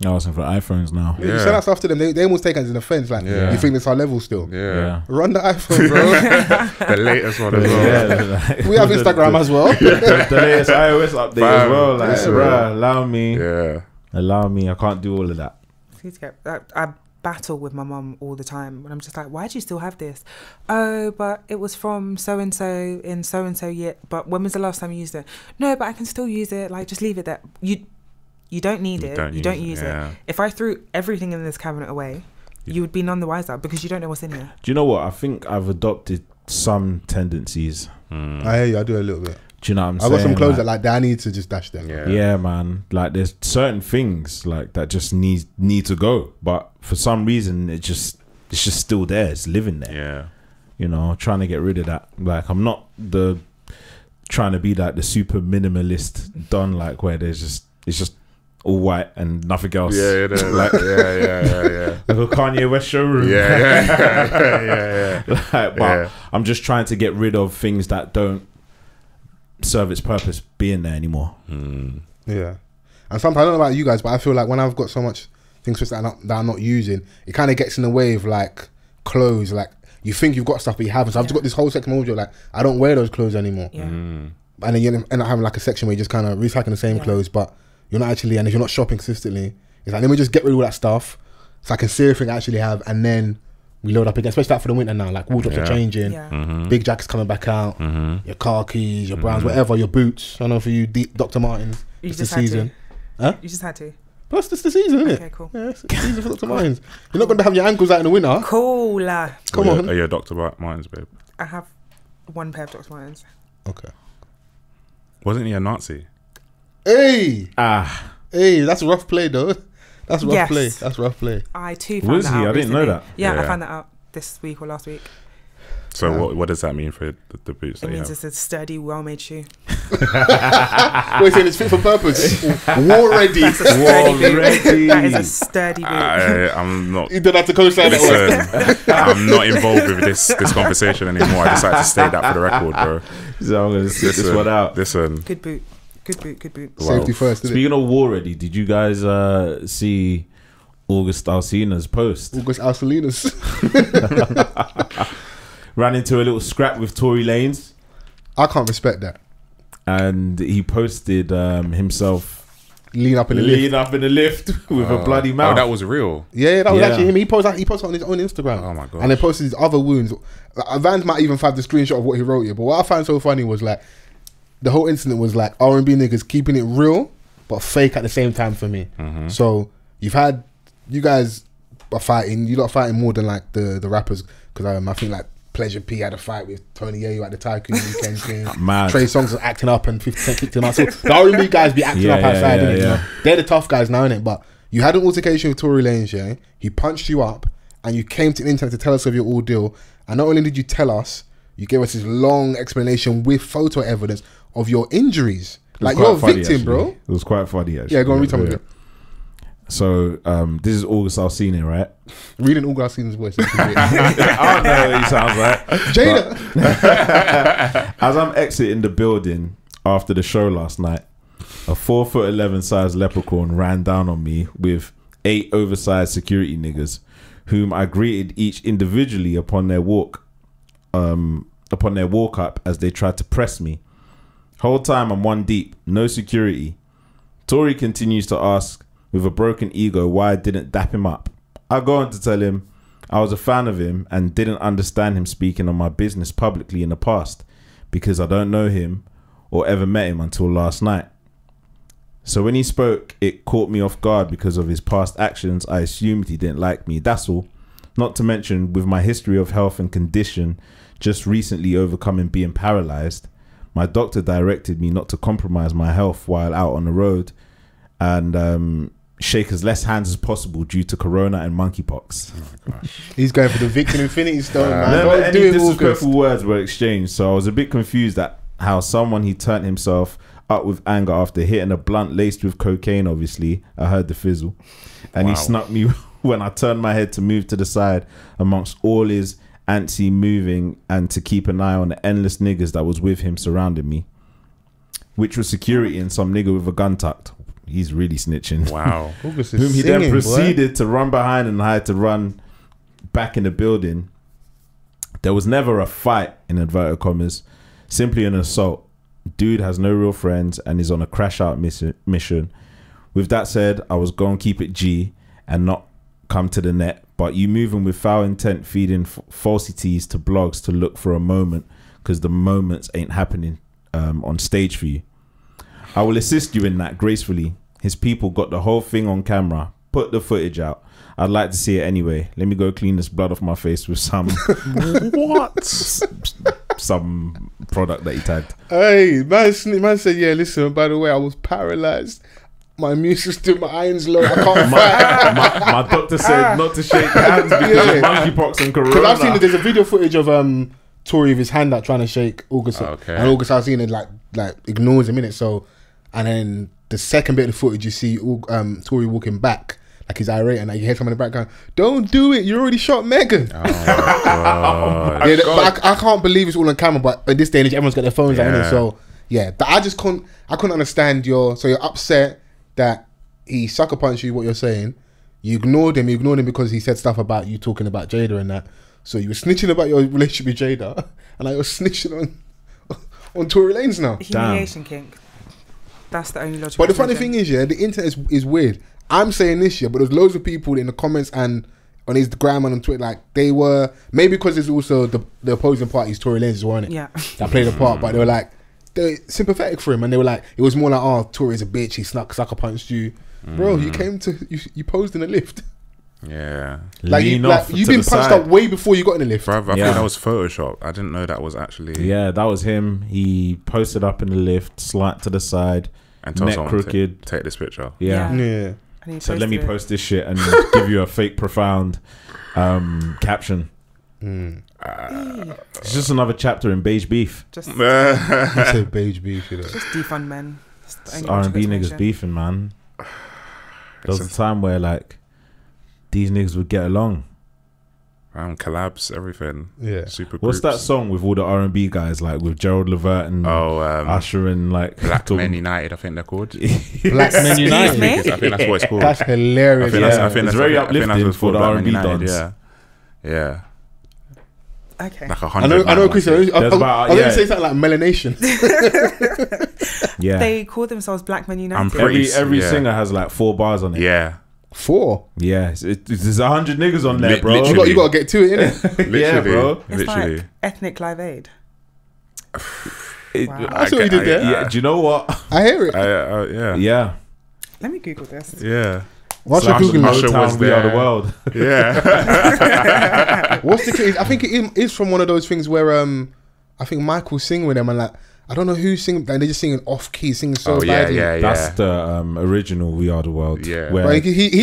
I was for iPhones now. You send that stuff to them, they almost take it as an offense. Like, you think it's our level still? Yeah. Run the iPhone, bro. The latest one as well. Yeah, We have Instagram as well. the latest iOS update as well. Like, bruh, allow me. Yeah. Allow me. I can't do all of that. I battle with my mum all the time, and I'm just like, why do you still have this? Oh, but it was from so and so in so and so year. But when was the last time you used it? No, but I can still use it. Like, just leave it there. You don't need it. You don't use it. If I threw everything in this cabinet away, you would be none the wiser because you don't know what's in here. Do you know what? I think I've adopted some tendencies. I hear you. I do a little bit. Do you know what I'm saying? I got some clothes that I need to just dash them. Yeah, man. Like, there's certain things like that just need to go, but for some reason it's just still there. It's living there. Yeah. You know, trying to get rid of that. Like, I'm not trying to be like the super minimalist done, like where it's just all white and nothing else. Yeah. Like, yeah. like a Kanye West showroom. Yeah. Like, but I'm just trying to get rid of things that don't serve its purpose being there anymore. Yeah. And sometimes, I don't know about you guys, but I feel like when I've got so much things that I'm not using, it kind of gets in the way of like clothes. Like, you think you've got stuff, but you haven't. So I've just got this whole section of wardrobe, like, I don't wear those clothes anymore. And then you end up having like a section where you just kind of recycling the same clothes, but you're not actually, and if you're not shopping consistently, it's like, let me just get rid of all that stuff so I can see everything I actually have, and then we load up again, especially that for the winter now. Like, wardrobes are changing, big jackets coming back out, your khakis, your browns, whatever, your boots. I know for you, Dr. Martens, it's the season. Huh? You just had to. Plus, it's the season, isn't it? Okay, cool. Yeah, it's the season for Dr. Martens. You're not going to have your ankles out in the winter. Cool. Come on. Are you a Dr. Martens, babe? I have one pair of Dr. Martens. Okay. Wasn't he a Nazi? Hey, that's a rough play, though. That's rough play. That's rough play. I too found that out. I didn't know that. Yeah, I found that out this week or last week. So what does that mean for the boots? It means it's a sturdy, well-made shoe. Wait, saying it's fit for purpose. War ready. That is a sturdy boot. I'm not. You don't have to co-sign Listen, I'm not involved with this conversation anymore. I decided to state that for the record, bro. So I'm going to sit this one out. Listen. Good boot. Wow. Safety first. Speaking of war ready, did you guys see August Alsina's post? August Alsina's ran into a little scrap with Tory Lanez. I can't respect that. And he posted himself lean up in the lift with a bloody mouth. Oh, that was real. Yeah, that was actually him. He posted on his own Instagram. Oh my god! And then posted his other wounds. Vans might even have the screenshot of what he wrote here. But what I found so funny was like the whole incident was like R&B niggas keeping it real but fake at the same time for me. So you guys are fighting. You lot are fighting more than like the rappers, because I think like Pleasure P had a fight with Tony Yayo at the Tycoon Weekend thing. Trey Songz was acting up and 50 Cent kicked him out. So the R&B guys be acting up outside, innit? You know? They're the tough guys now, innit? But you had an altercation with Tory Lanez, yeah? He punched you up and you came to the internet to tell us of your ordeal. And not only did you tell us, you gave us this long explanation with photo evidence of your injuries. Like, you're a victim, actually, bro. It was quite funny, actually. Yeah, go on, read some of it. So this is August Alsina, right? Reading August Alsina's voice. I don't know what he sounds like. Jada. As I'm exiting the building after the show last night, a 4'11" size leprechaun ran down on me with 8 oversized security niggas, whom I greeted each individually upon their walk up as they tried to press me. Whole time I'm one deep, no security. Tory continues to ask with a broken ego why I didn't dap him up. I go on to tell him I was a fan of him and didn't understand him speaking on my business publicly in the past because I don't know him or ever met him until last night. So when he spoke, it caught me off guard because of his past actions. I assumed he didn't like me, that's all. Not to mention, with my history of health and condition, just recently overcoming being paralyzed, my doctor directed me not to compromise my health while out on the road and shake as less hands as possible due to corona and monkeypox. Oh my gosh. He's going for the victim Infinity Stone, man. Never Don't any do it, disrespectful words were exchanged, so I was a bit confused at how someone he turned himself up with anger after hitting a blunt laced with cocaine. Obviously, I heard the fizzle, and he snuck me when I turned my head to move to the side amongst all his antsy moving and to keep an eye on the endless niggas that was with him surrounding me, which was security and some nigga with a gun tucked. He's really snitching. Wow. Whom he then proceeded to run behind, and I had to run back in the building. There was never a fight, in inverted commas, simply an assault. Dude has no real friends and is on a crash out mission. With that said, I was going to keep it G and not come to the net, but you moving with foul intent, feeding falsities to blogs to look for a moment, because the moments ain't happening on stage for you. I will assist you in that gracefully. His people got the whole thing on camera. Put the footage out. I'd like to see it anyway. Let me go clean this blood off my face with some some product that he tagged. Hey, man said, yeah, listen, by the way, I was paralyzed. My immune system, my iron's low. I can't fight. My doctor said not to shake hands because of monkeypox and corona. Because I've seen that there's a video footage of Tory with his hand out trying to shake August. Okay. And August, I've seen it like ignores him in it. So, and then the second bit of the footage, you see Tory walking back. Like he's irate, and like you hear someone in the background, "Don't do it! You already shot Megan." Oh my God. Yeah, but I can't believe it's all on camera. But in this day and age, everyone's got their phones out, innit? So yeah, but I couldn't understand you're upset that he sucker punched you. What you're saying, you ignored him because he said stuff about you talking about Jada and that. So you were snitching about your relationship with Jada, and you're snitching on Tory Lanez now. Humiliation kink. That's the only logical. But the funny thing is, yeah, the internet is weird. I'm saying this year, but there's loads of people in the comments and on Instagram and on Twitter, like they were, maybe because there's also the opposing parties, Tory Lanez as well, innit? Yeah. That played a part, but they were sympathetic for him, and they were like, it was more like, oh, Tory's a bitch, he sucker punched you. Bro, you posed in a lift. Yeah. Like you've been punched up way before you got in the lift. Bruv, I think that was Photoshop. I didn't know that was actually. Yeah, that was him. He posted up in the lift, slant to the side, and neck crooked. Take this picture. Yeah. So let me post this shit and give you a fake profound caption. It's just another chapter in beige beef. Just say beige beef, you know. Just defund men. R&B niggas beefing, man. There was a time where like these niggas would get along. Collabs, everything. Yeah. Super. What's that song with all the R&B guys, like with Gerald Levert and Usher and like Black Men United? I think they're called. Black Men United. I think that's what it's called. That's hilarious. I think it's very uplifting for the R&B dance. Yeah. Okay. Like I know, Chrissy. I was going to say something like melanation. Yeah. They call themselves Black Men United. Every singer has like 4 bars on it. Yeah. 4? Yeah, there's 100 niggas on there, bro. You got to get to it, innit? Yeah, bro. It's like ethnic Live Aid. Wow. I see what you did there. Yeah, do you know what? I hear it. Yeah. Let me Google this. Yeah. What's your Google? We Are the World. Yeah. What's the case? I think it is from one of those things where I think Michael's singing with them and like, I don't know who's singing, and they're just singing off key, singing so badly. Yeah. That's the original We Are the World. Yeah, where he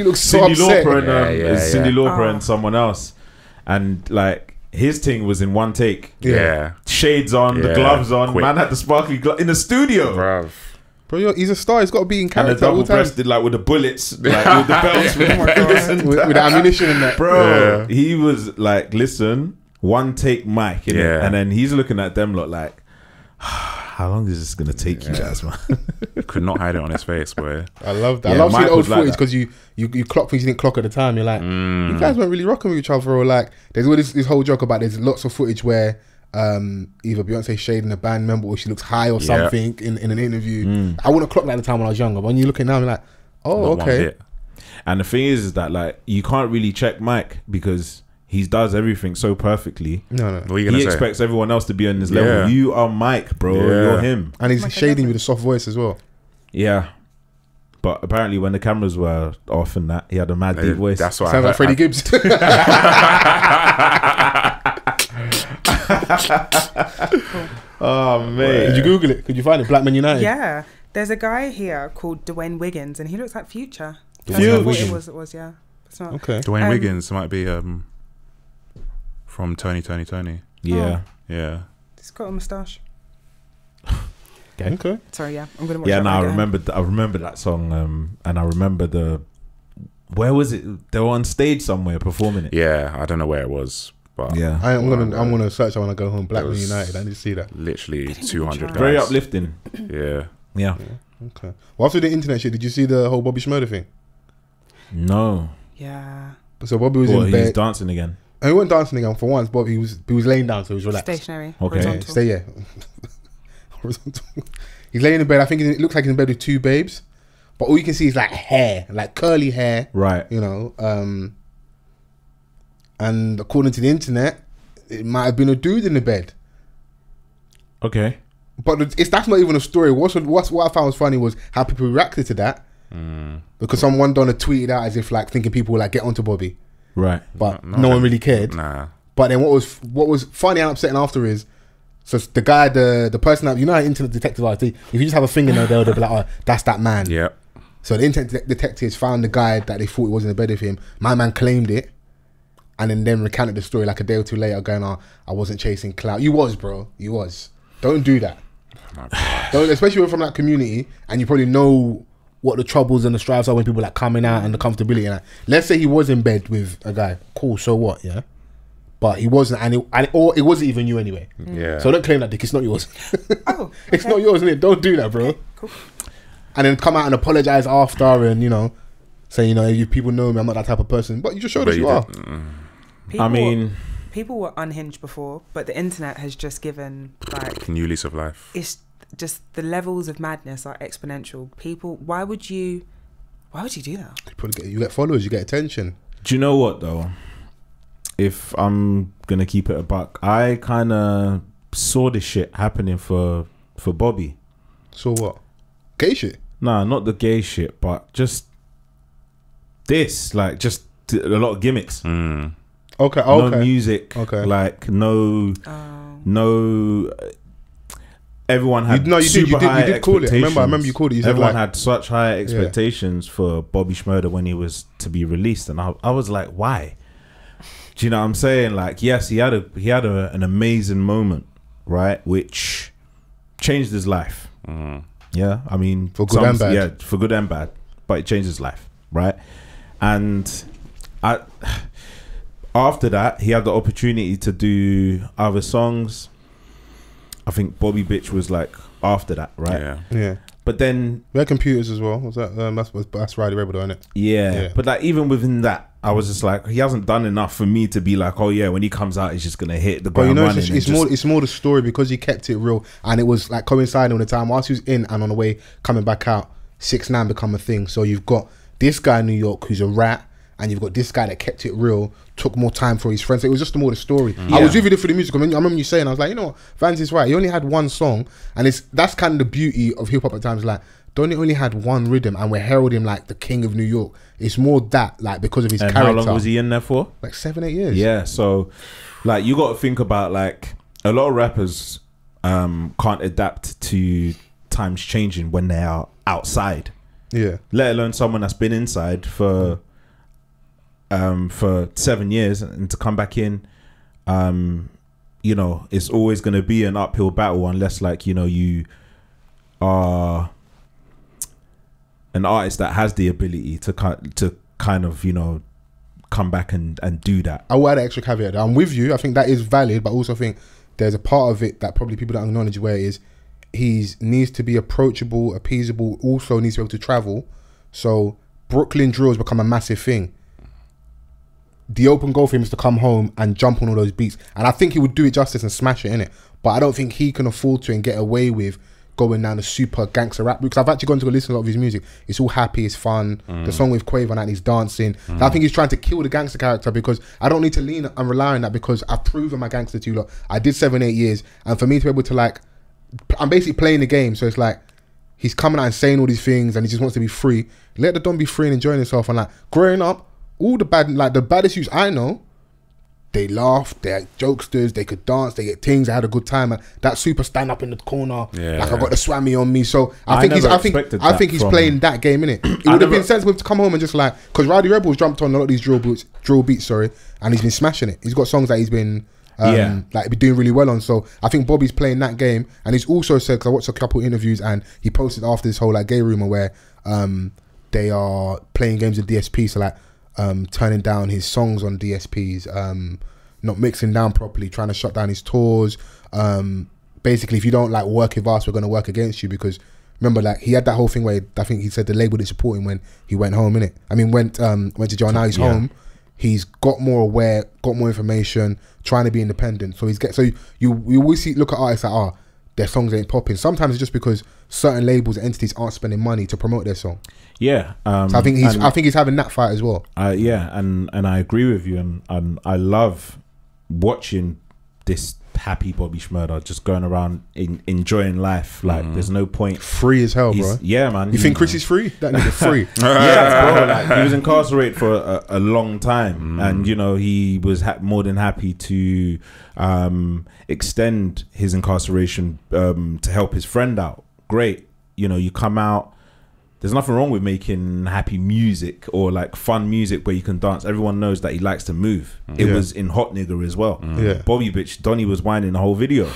looks so upset. Cindy Lauper and someone else, and like his thing was in one take. Yeah, shades on, the gloves on. Quick. Man had the sparkly in the studio, bro. He's a star. He's got to be in character. And the double-breasted, like with the bullets, like with the belts, with the ammunition in that. Bro, he was like, listen, one take mic, and then he's looking at them like. How long is this gonna take you guys, man? Could not hide it on his face, boy. I love that. I love seeing old footage because you clock things you didn't clock at the time. You're like, you guys weren't really rocking with each other. Or like, there's always this whole joke about there's lots of footage where either Beyonce shading a band member or she looks high or something in an interview. I wouldn't clock that at the time when I was younger. But when you look at now, you're like, oh, okay. And the thing is that like you can't really check Mike because he does everything so perfectly. No. What are you gonna say? Expects everyone else to be on his level. You are Mike, bro. You're him. And he's shading with a soft voice as well. Yeah. But apparently when the cameras were off and that, he had a mad deep voice. That's why sounds like Freddie Gibbs. Oh, man. Did you Google it? Could you find it? Black Men United? Yeah. There's a guy here called Dwayne Wiggins and he looks like Future. It was, yeah. It's not. Okay. Dwayne Wiggins might be from Tony. Yeah. Yeah. He's got a moustache. Okay. Sorry, yeah, I'm gonna watch. Yeah, that no, I again. remember that song, and I remember where was it? They were on stage somewhere performing it. Yeah, I don't know where it was, but Yeah, I'm gonna search. I want to go home. Black Man United. I need to see that. literally 200 guys. very uplifting. Yeah. Okay. Well, after the internet shit, did you see the whole Bobby Shmurda thing? No. Yeah. So Bobby was Well, in he's bed. dancing again. And he wasn't dancing again for once, but he was laying down, so he was relaxed. Stationary. Okay. Horizontal. Stay here. Horizontal. He's laying in bed. I think it looks like he's in bed with two babes, but all you can see is like hair, like curly hair. Right. You know. And according to the internet, it might have been a dude in the bed. Okay. But that's not even a story. What I found was funny was how people reacted to that. Because someone done a tweeted out as if like thinking people would like get onto Bobby. Right. But no one really cared. Nah. But then what was funny and upsetting after is, so the guy, the person that, you know how internet detectives are, if you just have a finger in there, they'll be like, oh, that's that man. Yeah. So the internet detectives found the guy that they thought was in the bed with him. My man claimed it. And then recounted the story like a day or two later going, oh, I wasn't chasing clout. You was, bro. You was. Don't do that. Don't, especially when you're from that community and you probably know what the troubles and the strives are when people like coming out and the comfortability and that. Let's say he was in bed with a guy. Cool, so what, yeah? But he wasn't, or it wasn't even you anyway. Yeah. So don't claim that dick, it's not yours. Oh, It's okay. not yours, isn't it? Don't do that, bro. Okay, cool. And then come out and apologize after and, you know, say, you know, you people know me, I'm not that type of person. But you just showed us you are. I mean, people were unhinged before, but the internet has just given like New lease of life. it's just the levels of madness are exponential. People, why would you do that? You get followers, you get attention. do you know what though? If I'm gonna keep it a buck, I kind of saw this shit happening for Bobby. So what? Gay shit? Nah, not the gay shit, but just this, like, just a lot of gimmicks. Okay, No music. Okay. Like no. Everyone had you super high did call it. I remember you called it. You said everyone like, had such high expectations for Bobby Shmurda when he was to be released, and I was like, why? Do you know what I'm saying? Like, yes, he had an amazing moment, right, which changed his life. Yeah, I mean, for good and bad. Yeah, for good and bad, but it changed his life, right? And after that, he had the opportunity to do other songs. I think Bobby Bitch was like after that, right? Yeah. But then We had computers as well. Was that that's Riley Rebel, isn't it? yeah. But like even within that, I was just like, he hasn't done enough for me to be like, oh yeah, when he comes out, he's just gonna hit the But ground you know, running. it's more the story because he kept it real and it was like coinciding with the time whilst he was in and on the way coming back out. 6ix9ine become a thing. So you've got this guy in New York who's a rat, and you've got this guy that kept it real, took more time for his friends. So it was just more the story. I was with you for the music. I remember you saying, I was like, you know what, Vans is right. He only had one song, and that's kind of the beauty of hip hop at times. Like, Donny only had one rhythm, and we're heralding like the king of New York. It's more that, like, because of his character. How long was he in there for? Like 7-8 years. Yeah. So, like, you got to think about like a lot of rappers can't adapt to times changing when they are outside. Yeah. Let alone someone that's been inside for 7 years and to come back in, you know, it's always going to be an uphill battle unless, like, you know, you are an artist that has the ability to kind of, you know, come back and do that. I will add an extra caveat. I'm with you. I think that is valid, but I also think there's a part of it that probably people don't acknowledge where it is. He needs to be approachable, appeasable, also needs to be able to travel. So Brooklyn drill has become a massive thing. The open goal for him is to come home and jump on all those beats. And I think he would do it justice and smash it, innit? But I don't think he can afford to and get away with going down the super gangster rap route. Because I've actually gone to go listen to a lot of his music. It's all happy, it's fun. The song with Quavo and that, he's dancing. I think he's trying to kill the gangster character because I don't need to lean and rely on that because I've proven my gangster to you lot. I did 7-8 years. And for me to be able to, like, I'm basically playing the game. So it's like, he's coming out and saying all these things and he just wants to be free. Let the Don be free and enjoying himself. And like, growing up, all the baddest youths I know, they laughed, they're jokesters, they could dance, they get things, they had a good time. And that super stand up in the corner, like I got the swammy on me. So I think he's playing that game, innit? It would have been sensible to come home and just like, because Rowdy Rebels jumped on a lot of these drill beats, and he's been smashing it. He's got songs that he's been like be doing really well on. So I think Bobby's playing that game, and he's also said, because I watched a couple interviews and he posted after this whole like gay rumor where they are playing games with DSP, so like turning down his songs on DSPs, not mixing down properly, trying to shut down his tours. Basically, if you don't like work with us, we're going to work against you. Because remember, like he had that whole thing where I think he said the label didn't support him when he went home, innit? I mean, went to John. Now he's home. He's got more aware, got more information, trying to be independent. So you always look at artists like, their songs ain't popping. Sometimes it's just because certain labels and entities aren't spending money to promote their song. Yeah. So I think he's having that fight as well. And I agree with you, and I love watching this happy Bobby Shmurda just going around enjoying life. Like there's no point. Free as hell, bro. Yeah, man. You think Chrissy's free? That nigga free. Yeah, bro. Like, he was incarcerated for a long time, and he was more than happy to extend his incarceration to help his friend out. Great. You come out. There's nothing wrong with making happy music or like fun music where you can dance. Everyone knows that he likes to move. It was in Hot Nigga as well. Bobby bitch, Donny was whining the whole video.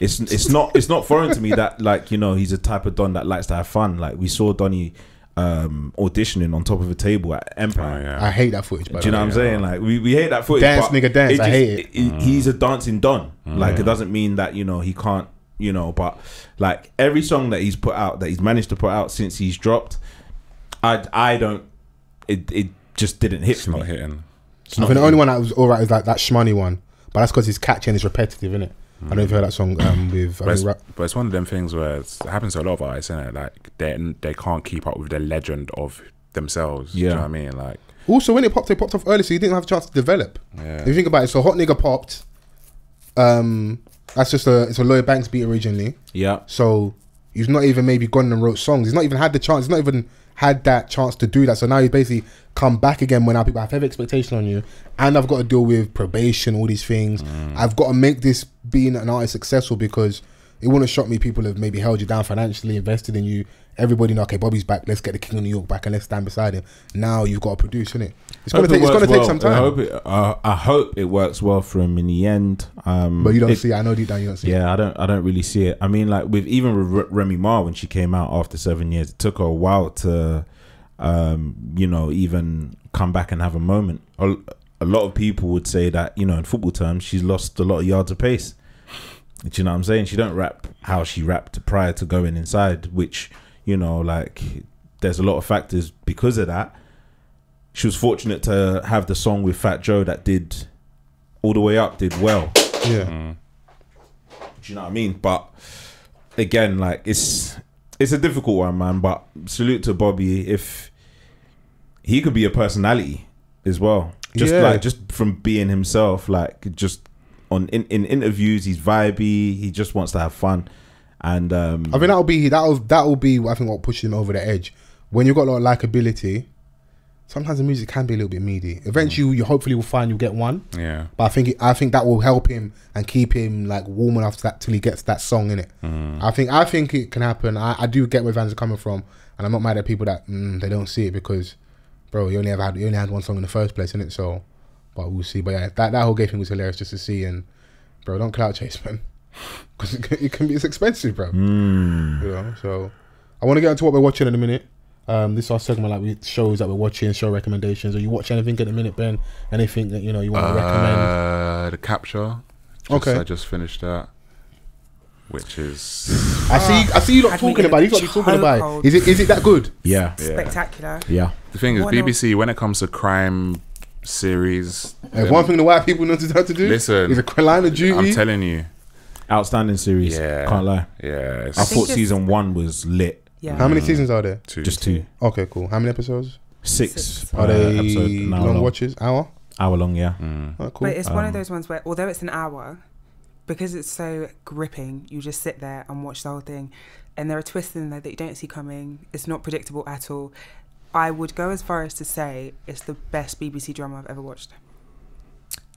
It's not foreign to me that like he's a type of Don that likes to have fun. Like we saw Donny auditioning on top of a table at Empire. I hate that footage. Do you know what I'm saying? Like we hate that footage. Dance nigga dance. I hate it. He's a dancing Don. Like it doesn't mean that he can't. But like every song that he's put out, that he's managed to put out since he's dropped, I don't. It just didn't hit. It's not hitting. I think the only one that was alright is like that Shmoney one, but that's because it's catchy and it's repetitive, innit? I don't know if you heard that song with. But it's one of them things where it happens to a lot of artists, innit? Like they can't keep up with the legend of themselves. Yeah, you know what I mean? Like also when it popped off early, so you didn't have a chance to develop. Yeah. If you think about it, so Hot Nigga popped. That's just it's a Lloyd Banks beat originally. Yeah. So he's not even maybe gone and wrote songs. He's not even had the chance. He's not even had that chance to do that. So now he's basically come back again when now people have heavy expectation on you, and I've got to deal with probation, all these things. I've got to make this being an artist successful, because it wouldn't shock me. People have maybe held you down financially, invested in you. Everybody know, okay, Bobby's back. Let's get the King of New York back and let's stand beside him. Now you've got to produce, innit? It's gonna take some time. I hope it works well for him in the end. But you don't see it. I know deep down you don't see it. Yeah, I don't really see it. I mean, like with Remy Ma, when she came out after 7 years, it took her a while to, even come back and have a moment. A lot of people would say that, in football terms, she's lost a lot of yards of pace. Do you know what I'm saying? She don't rap how she rapped prior to going inside, which, like there's a lot of factors because of that. She was fortunate to have the song with Fat Joe that did all the way up, did well. Yeah. Do you know what I mean? But again, like it's a difficult one, man. But salute to Bobby. If he could be a personality as well, just from being himself, like just in interviews, he's vibey. He just wants to have fun, and I think that'll be I think what pushes him over the edge. When you've got a lot of likability, sometimes the music can be a little bit meaty. Eventually, you hopefully will find you'll get one. Yeah. But I think that will help him and keep him like warm enough to that till he gets that song in it. I think it can happen. I do get where Vans are coming from, and I'm not mad at people that they don't see it, because, bro, you only had one song in the first place, innit? So, but we'll see. But yeah, that whole gay thing was hilarious just to see. And bro, don't clout chase, man, because it's expensive, bro. So I want to get into what we're watching in a minute. This is our segment, like with shows that we're watching, show recommendations. Are you watching anything at the minute, Ben? Anything that you want to recommend? The Capture. I just finished that, which is I see you lot talking about it. You lot be talking about it. Is it that good? Yeah. Spectacular. Yeah. The thing is, BBC, when it comes to crime series, one thing the white people know how to do. Listen, is a line of duty. I'm telling you, outstanding series. Yeah, can't lie. Yeah, I thought season 1 was lit. Yeah. How many seasons are there? Just 2. Okay, cool. How many episodes? 6. Are they long watches? Hour long, yeah. Oh, cool. But it's one of those ones where, although it's an hour, because it's so gripping, you just sit there and watch the whole thing, and there are twists in there that you don't see coming. It's not predictable at all. I would go as far as to say it's the best BBC drama I've ever watched.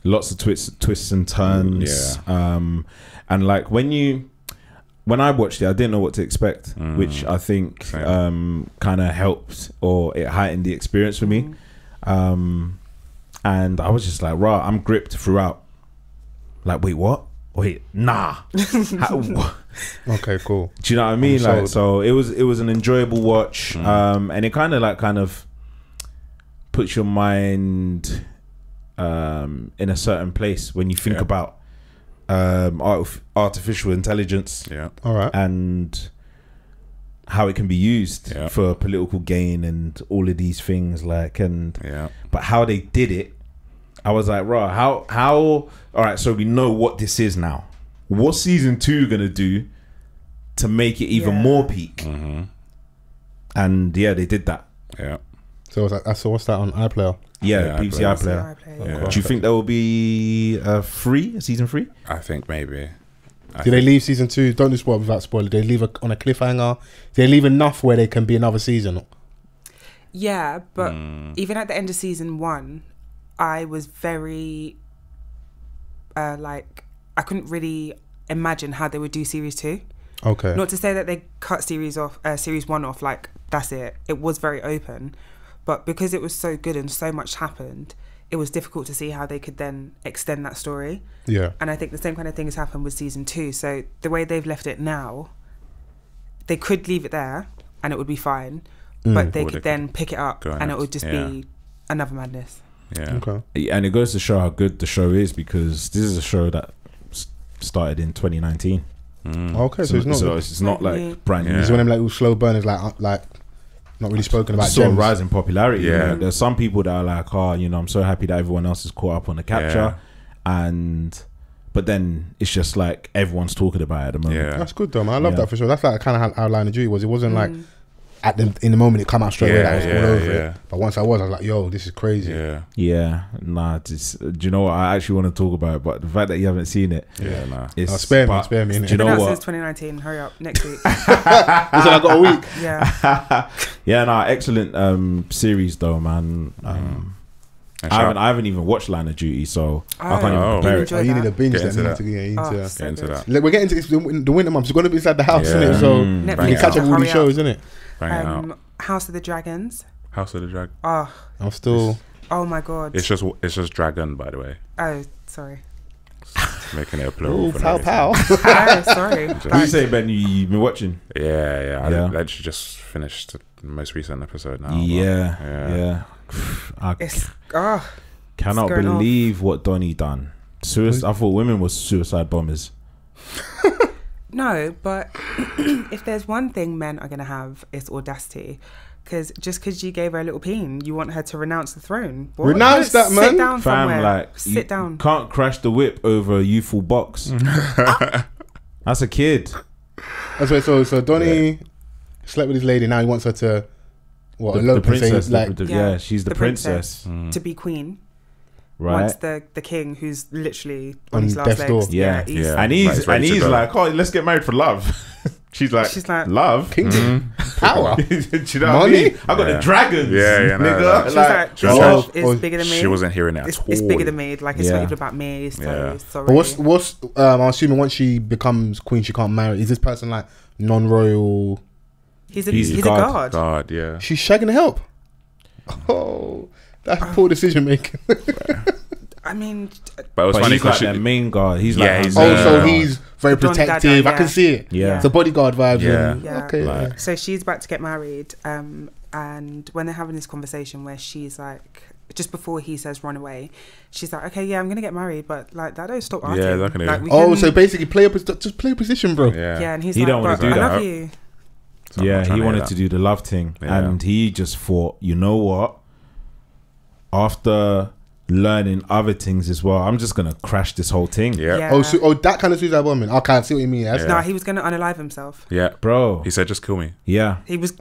Lots of twists and turns. And like when I watched it, I didn't know what to expect, which I think kind of helped, or it heightened the experience for me. And I was just like, I'm gripped throughout. like, wait, what? Wait, nah. Okay, cool. Do you know what I mean? Like, so it was an enjoyable watch, and it kind of puts your mind in a certain place when you think about artificial intelligence, all right, and how it can be used for political gain and all of these things, like, and but how they did it, I was like, raw, how all right, so we know what this is now. What's season 2 gonna do to make it even more peak? And they did that. So what's that on iPlayer? BBC iPlayer. Do you think there will be a season 3? I think maybe. Do they leave season 2? Don't do spoil without spoiler. Do they leave on a cliffhanger? Do they leave enough where they can be another season? Yeah, but even at the end of season 1, I was very I couldn't really imagine how they would do series 2. Okay. Not to say that they cut series 1 off, like that's it. It was very open, but because it was so good and so much happened, it was difficult to see how they could then extend that story. Yeah. And I think the same kind of thing has happened with season 2. So the way they've left it now, they could leave it there and it would be fine, but they could then pick it up and it would just be another madness. Yeah. Okay. And it goes to show how good the show is, because this is a show that started in 2019. Okay, so it's not like brand new. It's one of them like slow burners, like not really spoken about. Sort of rising popularity. Yeah. You know? There's some people that are like, I'm so happy that everyone else is caught up on the capture, but then it's just like everyone's talking about it at the moment. Yeah, that's good though, man. I love that for sure. That's like kind of how Line of Duty was. It wasn't like in the moment it come out straight away, that was all over it. But once I was like, yo, this is crazy. Nah, do you know what, I actually want to talk about it, but the fact that you haven't seen it, spare me innit? Do you know what, since 2019, hurry up, next week. I got a week. Excellent series though, man. I haven't even watched Line of Duty, so I can't even compare it. You need a binge. Get into that. We're getting into the winter months. We're going to be inside the house, innit? So we can catch up with all these shows, innit? House of the Dragons. House of the Dragon. Oh, I'm still. Oh my god. It's just dragon, by the way. Oh, sorry. Making it a plural. Oh, pow pow. Oh, sorry. What do you say, Ben? You've been watching? Yeah. I actually just finished the most recent episode now. Yeah. I cannot believe what Donnie done. I thought women were suicide bombers. No, but if there's one thing men are going to have, it's audacity. Because just because you gave her a little peen, you want her to renounce the throne. What? Renounce that, man. Sit down somewhere. Like, sit down. Can't crash the whip over a youthful box. That's a kid. That's right. So Donnie slept with his lady. Now he wants her to the princess. She's the princess to be queen. Right. Wants the king, who's literally on his last death's door. legs. And he's like, oh, let's get married for love. She's like, love, kingdom, power. Do you know what I mean? I got the dragons. Nigga. She's like, it's bigger than me. She wasn't hearing it at all. It's bigger than me. Like, it's not even about me. So sorry. But what's I'm assuming once she becomes queen, she can't marry. Is this person like non-royal? He's a guard. God, yeah. She's shagging the help. Oh, that's poor decision making. I mean, but it was funny he's like their main guard. He's he's very protective. I can see it. Yeah, it's a bodyguard vibe. Yeah. Okay. Like, so she's about to get married, and when they're having this conversation where she's like, just before he says run away, she's like, okay, yeah, I'm gonna get married, but like that don't stop asking. Yeah, that can like, so basically just play a position, bro. Yeah, and he don't want to do that. I love you. He wanted to do the love thing, and he just thought, you know what? After learning other things as well, I'm just gonna crash this whole thing. Oh, that kind of suicide bombing. Okay, I see what you mean. No, he was gonna unalive himself. Yeah, bro. He said, "Just kill me." Yeah, he was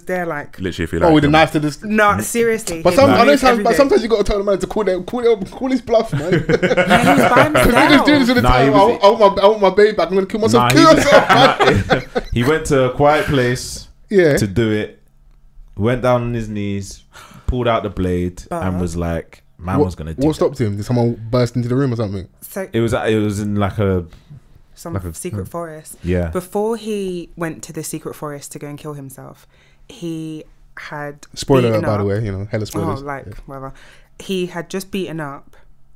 there like literally. If you like, with a knife to this. No, seriously. But sometimes you got to tell the man to call his bluff, man. He was by himself. Niggas do this all the time. I want my baby back. I'm gonna kill myself. Kill yourself. He went to a quiet place. To do it. Went down on his knees, pulled out the blade, and was like, "Man was gonna." What stopped him? Did someone burst into the room or something? So it was in like a secret forest. Yeah. Before he went to the secret forest to go and kill himself, he had spoiler alert, by the way. Hella spoilers. Whatever. He had just beaten up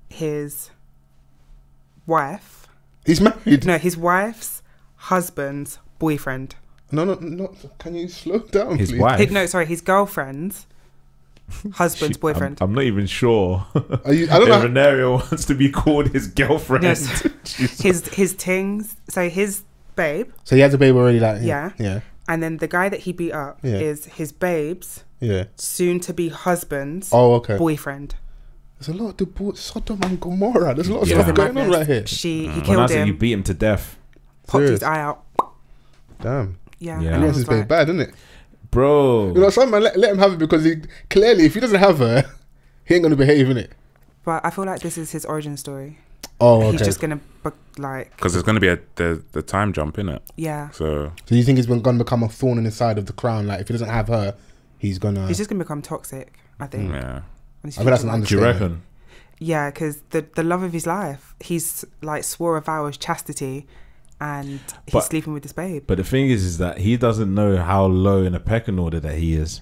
his wife. He's married. No, his wife's husband's boyfriend. No. Can you slow down, His please? wife. His girlfriend's husband's boyfriend. I'm not even sure. I don't know. Renario wants to be called his girlfriend. Yes. his tings. So his babe. So he has a babe already, like Yeah. Yeah. And then the guy that he beat up is his babe's soon-to-be husband's boyfriend. There's a lot of Sodom and Gomorrah. There's a lot of stuff going on right here. He killed him. You beat him to death. Popped his eye out. Damn. Yeah. He wants his babe bad, isn't it? Bro. You know, some man let him have it because he clearly, if he doesn't have her, he ain't gonna behave, innit? But I feel like this is his origin story. Oh, okay. He's just gonna because there's gonna be the time jump in it. Yeah. So you think he's gonna become a thorn in the side of the crown? Like if he doesn't have her, he's just gonna become toxic. I think. Yeah. I think that's an understatement. Do you reckon? Yeah, because the love of his life, he's like swore a vow of chastity, and he's sleeping with this babe. But the thing is that he doesn't know how low in a pecking order that he is,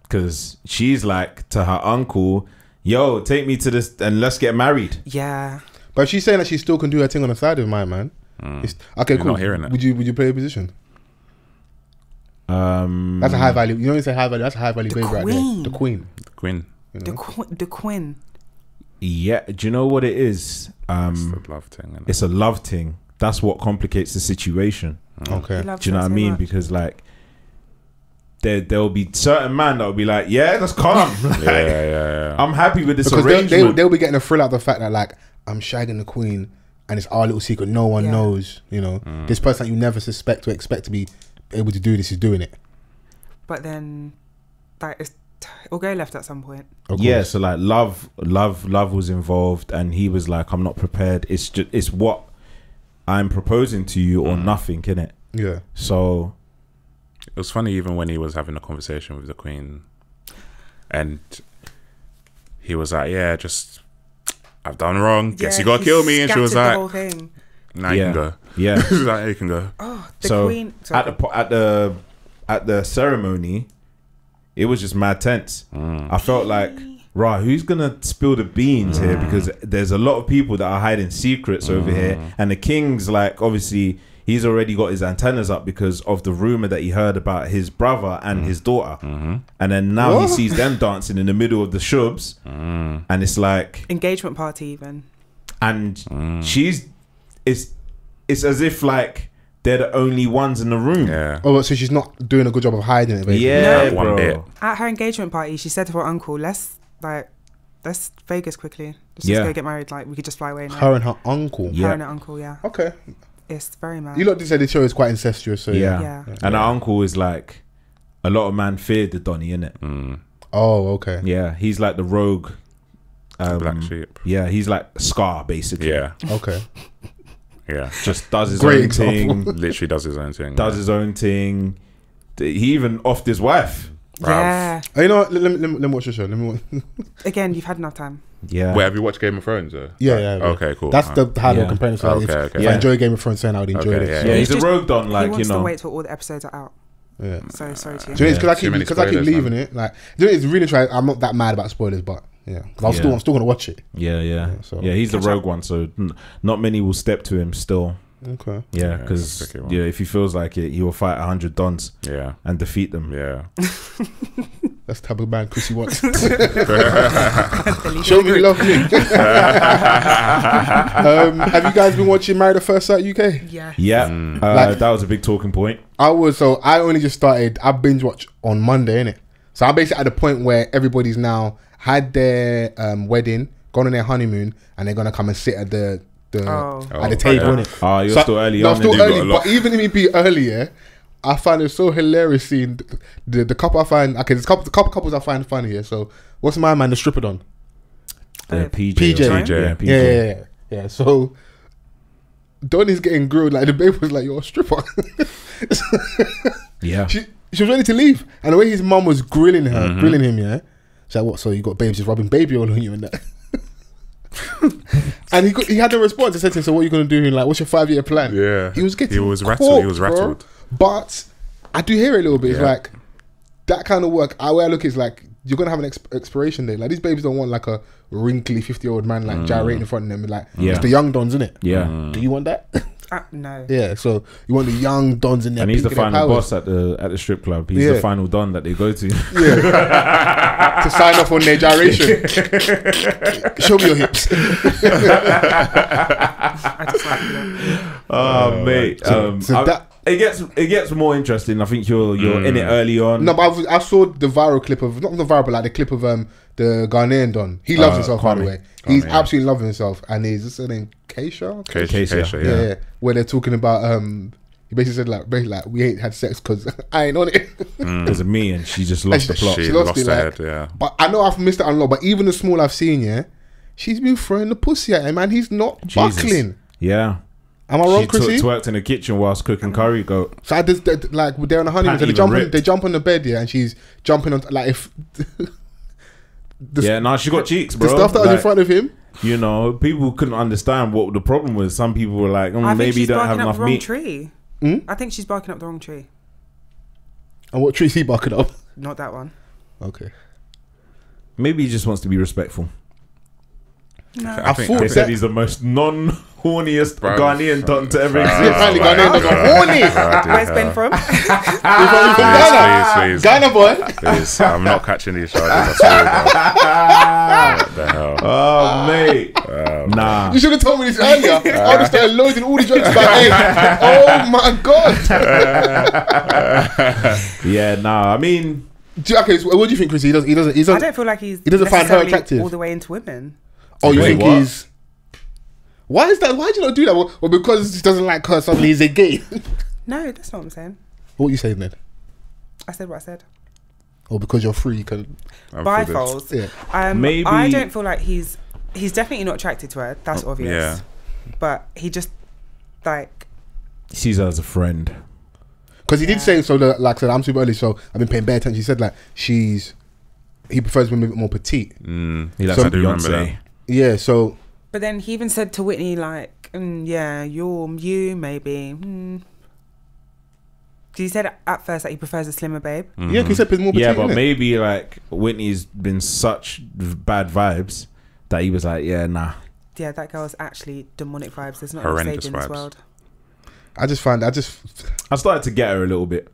because she's like to her uncle, "Yo, take me to this and let's get married." Yeah. But she's saying that she still can do her thing on the side of my man. Okay, cool. Not hearing it. Would you play a position? That's a high value. You know when you say high value, that's a high value babe right there. The queen. You know? The queen. Yeah, do you know what it is? It's the love thing. Isn't it? It's a love thing. That's what complicates the situation. Okay. Do you know what I mean? Because like there'll be certain man that will be like, yeah, that's calm. Yeah. I'm happy with this because arrangement. they'll be getting a thrill out of the fact that like I'm shagging the queen and it's our little secret. No one knows. You know, this person that you never suspect or expect to be able to do this is doing it. But then, like, it'll go left at some point. Yeah, so like love was involved, and he was like, I'm not prepared. It's what I'm proposing to you or nothing, innit? Yeah. So it was funny even when he was having a conversation with the queen, and he was like, "Yeah, just I've done wrong. Guess you gotta kill me." And she was like, "Now you can go." Yeah, she was like, "You can go." Oh, the queen. At the ceremony, it was just mad tense. I felt like, right, who's gonna spill the beans here? Because there's a lot of people that are hiding secrets over here, and the king's like, obviously, he's already got his antennas up because of the rumor that he heard about his brother and his daughter, and then now he sees them dancing in the middle of the shubs, and it's like engagement party even, and it's as if like they're the only ones in the room. Yeah. Oh, so she's not doing a good job of hiding it, basically. Yeah, one bro. bit. At her engagement party, she said to her uncle, let's Vegas quickly. Let's just go get married. Like, we could just fly away now. Her and her uncle. Her and her uncle, yeah. Okay. It's very mad. You lot did say the show is quite incestuous, so yeah. And her uncle is like, a lot of man feared the Donny, innit? Oh, okay. Yeah, he's like the rogue. Black sheep. Yeah, he's like Scar, basically. Yeah. Okay. Yeah. Just does his Great own example. thing. Literally does his own thing. Does his own thing. He even offed his wife. Yeah. Oh, you know what? Let me watch the show. Again, you've had enough time. Yeah. Wait, have you watched Game of Thrones? Yeah. Okay, cool. That's the hard complaint. So if I enjoy Game of Thrones, then I would enjoy it. Yeah, he's a rogue don, like, he wants to wait till all the episodes are out. Yeah. So sorry to you. Because I keep leaving it. Like, it's really try. I'm not that mad about spoilers, but yeah, I'm still gonna watch it. Yeah. He's the rogue one, so not many will step to him still. Okay. Yeah, because if he feels like it, he will fight 100 dons. Yeah. And defeat them. Yeah. That's the type of man Chrissy wants. Show me love me. Have you guys been watching Married at First Sight UK? Yeah. That was a big talking point. I only just started. I binge watch on Monday, innit? So I'm basically at the point where everybody's now had their wedding, gone on their honeymoon, and they're gonna come and sit at the table, innit? Oh, you're still early on. Still early, but even if it be earlier, I find it so hilarious seeing the couple I find. Okay, there's a couple couples I find funny here. So what's my man, the stripper don? PJ. Yeah. So Donnie's getting grilled. Like the babe was like, "You're a stripper." Yeah. She was ready to leave, and the way his mum was grilling him, yeah. She's like, "What? So you got babes just rubbing baby oil on you and that?" And he had a response. I said to him, "So what are you gonna do? Like, what's your 5-year plan?" Yeah. He was rattled. He was rattled. But I do hear it a little bit. It's like that kind of work. The way I look is like you're gonna have an expiration date. Like these babies don't want like a wrinkly 50-year-old man like gyrating in front of them. Like it's the young dons, isn't it? Yeah. Do you want that? No. Yeah. So you want the young dons in there. And he's the final boss at the strip club. He's the final don that they go to. Yeah. To sign off on their gyration. Show me your hips. I just like that. Oh, mate. It gets more interesting. I think you're in it early on. No, but I saw the viral clip of not the viral, but like the clip of the Ghanaian don. He loves himself, by the way. He's absolutely loving himself, and he's just name Keisha. Yeah. Where they're talking about he basically said like we ain't had sex because I ain't on it because of me, and she just lost the plot. She lost it, her head, yeah. But I know I've missed it a lot. But even the small I've seen, she's been throwing the pussy at him, and he's not buckling. Yeah. Am I wrong, Chrissy? She twerked in the kitchen whilst cooking curry goat. So like they're on a honeymoon, so they jump on the bed, and she's jumping on like if. She got cheeks, bro. The stuff that was in front of him. You know, people couldn't understand what the problem was. Some people were like, maybe you don't have enough meat. Tree. I think she's barking up the wrong tree. And what tree is he barking up? Not that one. Okay. Maybe he just wants to be respectful. No. I thought they said he's the most non-horniest Ghanaian don to ever exist. Apparently Ghanaian dogs are horny. Where's Ben from? Please. Ghana boy. Please, I'm not catching these charges. I swear. What the hell? Oh, mate. Nah. You should have told me this earlier. I would have started loading all the jokes about him. Oh my God. Yeah, nah. I mean, okay. So what do you think, Chris? He doesn't. I don't feel like he doesn't find her attractive all the way into women. Oh, you think he's? Why is that? Why do you not do that? Well, because he doesn't like her, suddenly he's a gay. No, that's not what I'm saying. What are you saying then? I said what I said. Or because you're free, you can. By Fols. Yeah. Maybe I don't feel like he's definitely not attracted to her. That's obvious. Yeah. But he just like sees her as a friend. Because he did say so. Like I said, I'm super early, so I've been paying bare attention. He said like he prefers women a bit more petite. He likes Beyonce. Yeah. So. But then he even said to Whitney like, you maybe. He said at first that he prefers a slimmer babe. Yeah, because he said more petite. Yeah, but maybe like Whitney's been such bad vibes that he was like, yeah, nah. Yeah, that girl's actually demonic vibes. There's not horrendous in vibes this world. I started to get her a little bit.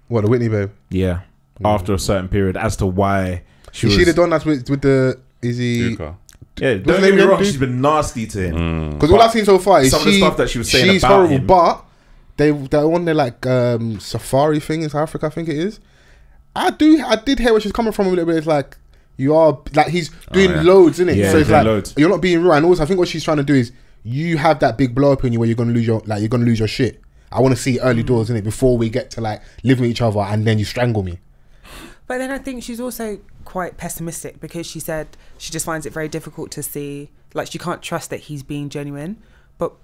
What, the Whitney babe? Yeah. After a certain period, as to why she was. Is she the don that's with the Luca. Yeah, don't get me wrong, she's been nasty to him. Because all I've seen so far is some of the stuff that she was saying she's about horrible, him. but they're on their like safari thing in South Africa, I think it is. I did hear where she's coming from a little bit. It's like you are like he's doing loads, isn't it? Yeah, so it's like loads. You're not being real. And also, I think what she's trying to do is you have that big blow up in you where you're gonna lose your shit. I want to see early doors, innit, before we get to like living with each other, and then you strangle me. But then I think she's also quite pessimistic because she said she just finds it very difficult to see, like she can't trust that he's being genuine. But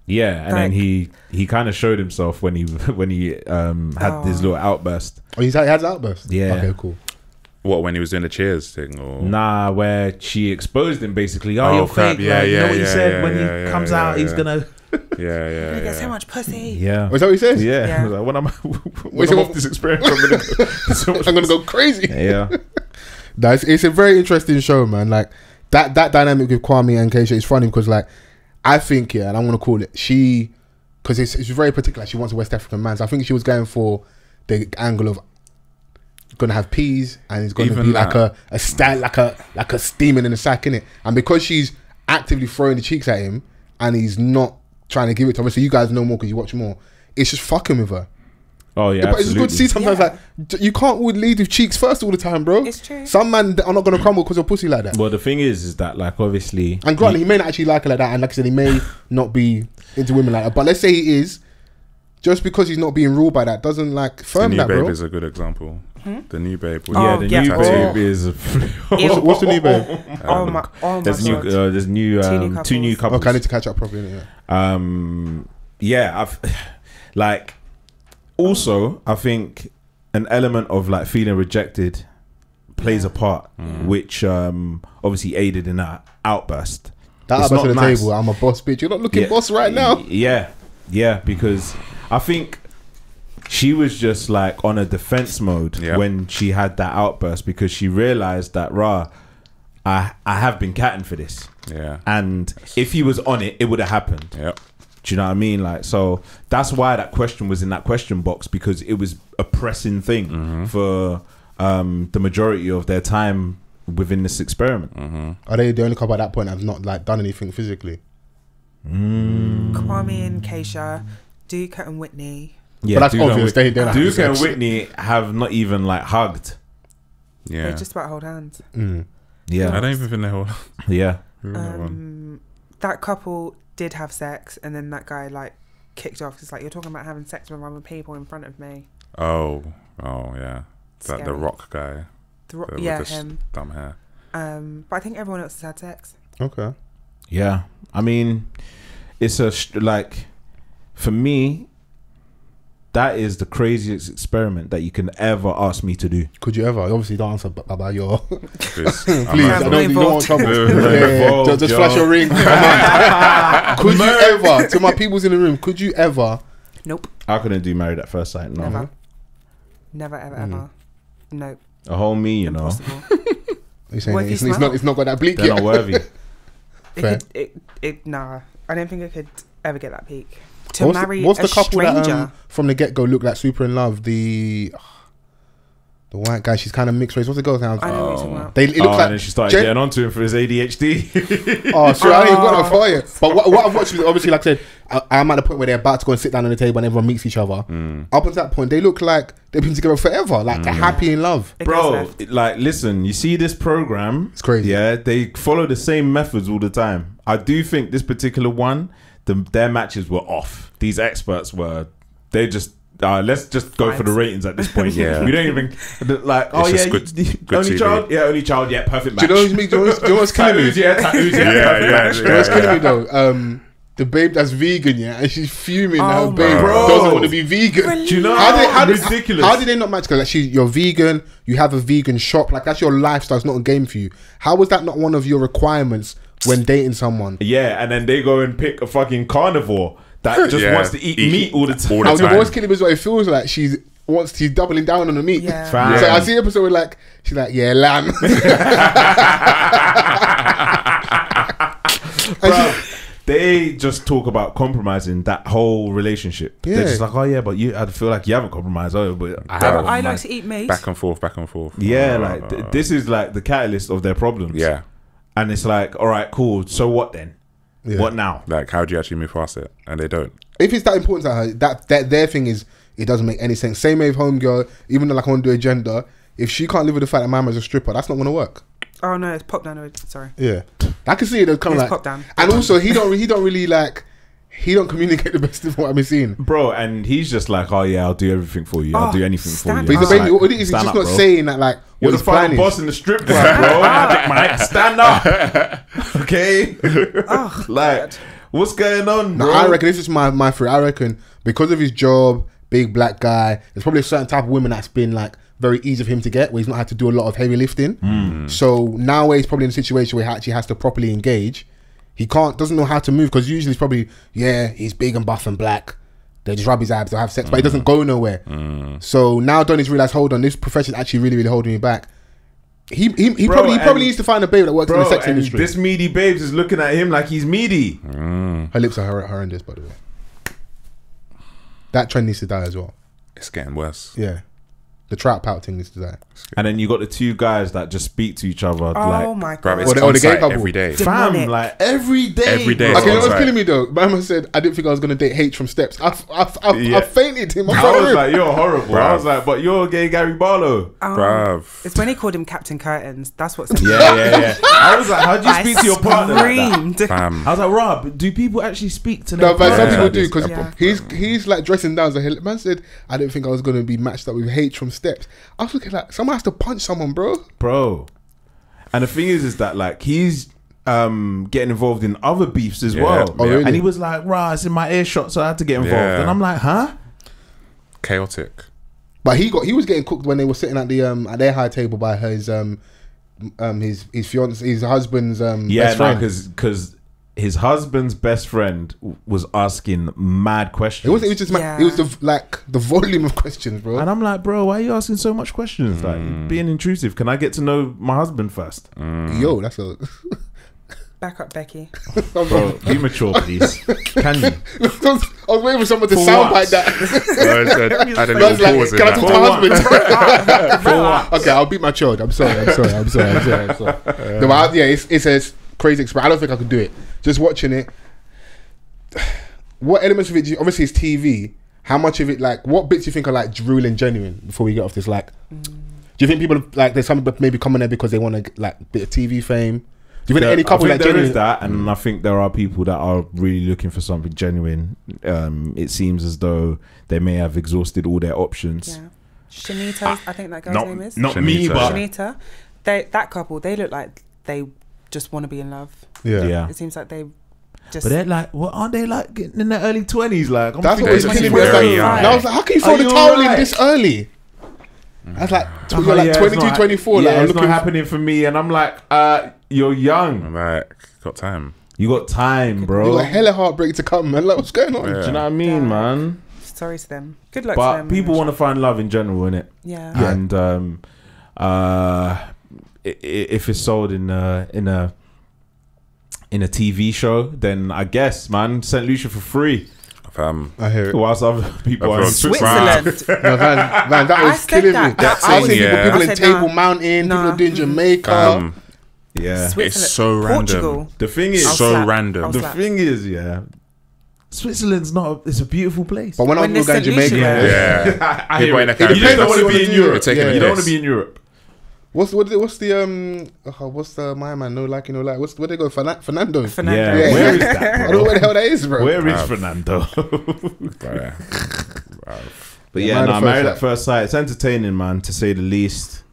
yeah, and then he kind of showed himself when he had his little outburst. Oh, he had his outburst? Yeah. Okay, cool. What, when he was doing the cheers thing? Or? Nah, where she exposed him basically. Oh, you're crap. fake. Yeah, like, yeah, you know what he yeah, said when he comes out, he's gonna. Yeah. He gets so much pussy. Yeah. Was that what he says? Yeah. Like, when I'm off this experience, I'm gonna go crazy. Yeah. It's a very interesting show, man. Like that dynamic with Kwame and Keisha is funny because, like, I think and I'm gonna call it because it's very particular. She wants a West African man, so I think she was going for the angle of gonna have peas and it's gonna be like a steaming in the sack, innit? And because she's actively throwing the cheeks at him and he's not trying to give it to her, so you guys know more because you watch more, it's just fucking with her. Oh yeah, but it's good to see sometimes like you can't always lead with cheeks first all the time, bro. It's true. Some men are not gonna crumble because of pussy like that. Well, the thing is that like obviously, and granted, he may not actually like her like that, and like I said, he may not be into women like that. But let's say he is. Just because he's not being ruled by that doesn't like firm that, bro. The New Babe is a good example. The New Babe. The New Babe is. What's the New Babe? Oh my there's God. There's two new couples. Okay, I need to catch up properly. Yeah. I've like. Also, I think an element of like feeling rejected plays a part, which obviously aided in that outburst. That outburst to the table. I'm a boss, bitch. You're not looking boss right now. Yeah, because I think she was just like on a defense mode when she had that outburst, because she realized that I have been catting for this. Yeah. And if he was on it, it would have happened. Yep. Do you know what I mean? Like, so that's why that question was in that question box, because it was a pressing thing for the majority of their time within this experiment. Are they the only couple at that point that have not like done anything physically? Kwame and Keisha, Duke and Whitney. Yeah, but that's Duke obvious. Duke and Whitney have not even like hugged. Yeah, they just about hold hands. Yeah, I don't even think they hold. Yeah, that couple did have sex, and then that guy like kicked off. It's like, you're talking about having sex with other people in front of me. Oh yeah, that the rock guy. Him. Dumb hair. But I think everyone else has had sex. Okay. Yeah, I mean, it's like, for me, that is the craziest experiment that you can ever ask me to do. Could you ever? Obviously, don't answer about your. Please, I don't want trouble. Just flash your ring. Could you ever? To my peoples in the room, could you ever? Nope. I couldn't do Married at First Sight. No. Never, ever, ever. Nope. A whole me, you know. You're saying it's not got that bleak They're yet. not worthy. Nah, I don't think I could ever get that peak. What's the couple that from the get go look like super in love? The white guy, she's kind of mixed race. What's the girl's name? I know what you're talking about. It looks like, and then she started getting onto him for his ADHD. Oh, sure, I ain't got that for you. But what I've watched is, obviously, like I said, I'm at the point where they're about to go and sit down on the table and everyone meets each other. Up until that point, they look like they've been together forever, like they're happy in love. Bro, like, listen, you see this program? It's crazy. Yeah, they follow the same methods all the time. I do think this particular one, their matches were off. These experts were, they just, let's just go for the ratings at this point. Yeah, we don't even like. Good only child. Yeah, only child. Yeah, perfect match. Do you know what's killing me? Tattoos. Yeah. You know what's killing me though? The babe that's vegan, and she's fuming. Her babe doesn't want to be vegan. Do you know how ridiculous? How did they not match? Because like, you're vegan. You have a vegan shop. Like, that's your lifestyle. It's not a game for you. How was that not one of your requirements when dating someone? Yeah, and then they go and pick a fucking carnivore that just wants to eat meat all the time. What's killing me is what it feels like. She's doubling down on the meat. Yeah. So I see an episode where like she's like, yeah, lamb. They just talk about compromising that whole relationship. They're just like, oh yeah, but I feel like you haven't compromised. Oh, but I haven't. I like to eat meat. Back and forth. Yeah, like this is like the catalyst of their problems. Yeah, and it's like, all right, cool. So what then? Yeah. What now? Like, how do you actually move past it? And they don't. If it's that important to her, that their thing is, it doesn't make any sense. Same with homegirl. Even though like I want to do a gender, if she can't live with the fact that Mama's a stripper, that's not going to work. Oh no, it's pop down already. Sorry. Yeah, I can see it. Kind of like pop down. And also, he don't really like. He don't communicate the best of what I've been seeing, bro. And he's just like, oh yeah, I'll do everything for you. I'll do anything for you. But he's basically, he's just not saying that like you're the final boss in the strip club, bro. Magic Mike, stand up. Okay. Like, what's going on, bro? I reckon this is my theory. I reckon because of his job, big black guy, there's probably a certain type of women that's been like very easy for him to get, where he's not had to do a lot of heavy lifting. So now he's probably in a situation where he actually has to properly engage. He doesn't know how to move, because usually it's probably, he's big and buff and black. They just rub his abs, they'll have sex, but he doesn't go nowhere. So now Donnie's realised, hold on, this profession's actually really, really holding me back. He probably needs to find a babe that works in the sex industry. This meaty babes is looking at him like he's meaty. Her lips are horrendous, by the way. That trend needs to die as well. It's getting worse. Yeah. The trout pout thing needs to die. And then you got the two guys that just speak to each other. Oh my god! It's or the gay couple every day. Fam, like every day. Every day. Okay, what's killing me though? Mama said I didn't think I was gonna date H from Steps. I fainted him. I was like, you're horrible. Bruv. I was like, but you're gay Gary Barlow. Bruv. It's when he called him Captain Curtains. That's what's yeah. I was like, how do you speak to your partner like that? Fam. I was like, Rob, do people actually speak to them? No, but some people do, because he's like dressing down. So man said I didn't think I was gonna be matched up with H from Steps. I was looking like someone has to punch someone, bro. And the thing is that like he's getting involved in other beefs as well. Oh, really? And he was like, "Rah, it's in my earshot, so I had to get involved." And I'm like, "Huh?" Chaotic. But he was getting cooked when they were sitting at the at their high table by his fiance, his husband's best friend. because his husband's best friend was asking mad questions. It wasn't. It was just. It was the volume of questions, bro. And I'm like, bro, why are you asking so much questions? Like, being intrusive. Can I get to know my husband first? Yo, that's a. Back up, Becky. Bro, be mature, please. Can you? I was waiting for someone to sound like that. I was like, can I talk to my husband? Okay, I'll beat my child. I'm sorry. No, but it's a crazy experience. I don't think I could do it. Just watching it. What elements of it? Obviously, it's TV. How much of it? Like, what bits do you think are like real and genuine? Before we get off this, like, do you think people like there's some maybe coming there because they want to like a bit of TV fame? Do you think any couple like there is that, and I think there are people that are really looking for something genuine. It seems as though they may have exhausted all their options. Yeah, Shanita, I think that girl's name is. Not me, but Shanita. That couple, they look like they just want to be in love. Yeah. It seems like they just. But they're like, what aren't they like getting in their early 20s? Like, that's what was killing me. And I was like, how can you throw the towel in this early? I was like, you're like 22, 24. Yeah, it's not happening for me, and I'm like, you're young. I'm like, got time. You got time, bro. You got hella heartbreak to come, man. Like, what's going on? Do you know what I mean, man? Sorry to them. Good luck to them. But people want to find love in general, innit? Yeah. And if it's sold in a TV show, then I guess, man, St. Lucia for free. I hear it. Whilst other people are in Switzerland. No, Van, that was killing me. I've seen people in Table Mountain, people doing Jamaica. Yeah, it's so random. Portugal. The thing is, random. The thing is, Switzerland's not. It's a beautiful place. But when I was going to Jamaica, I hear it. You don't want to be in Europe. You don't want to be in Europe. What's the my man? No like, where they go? Fernando. Yeah. Where is that, bro? I don't know where the hell that is, bro. Where is Fernando? But yeah, no, Married at First Sight. It's entertaining, man, to say the least.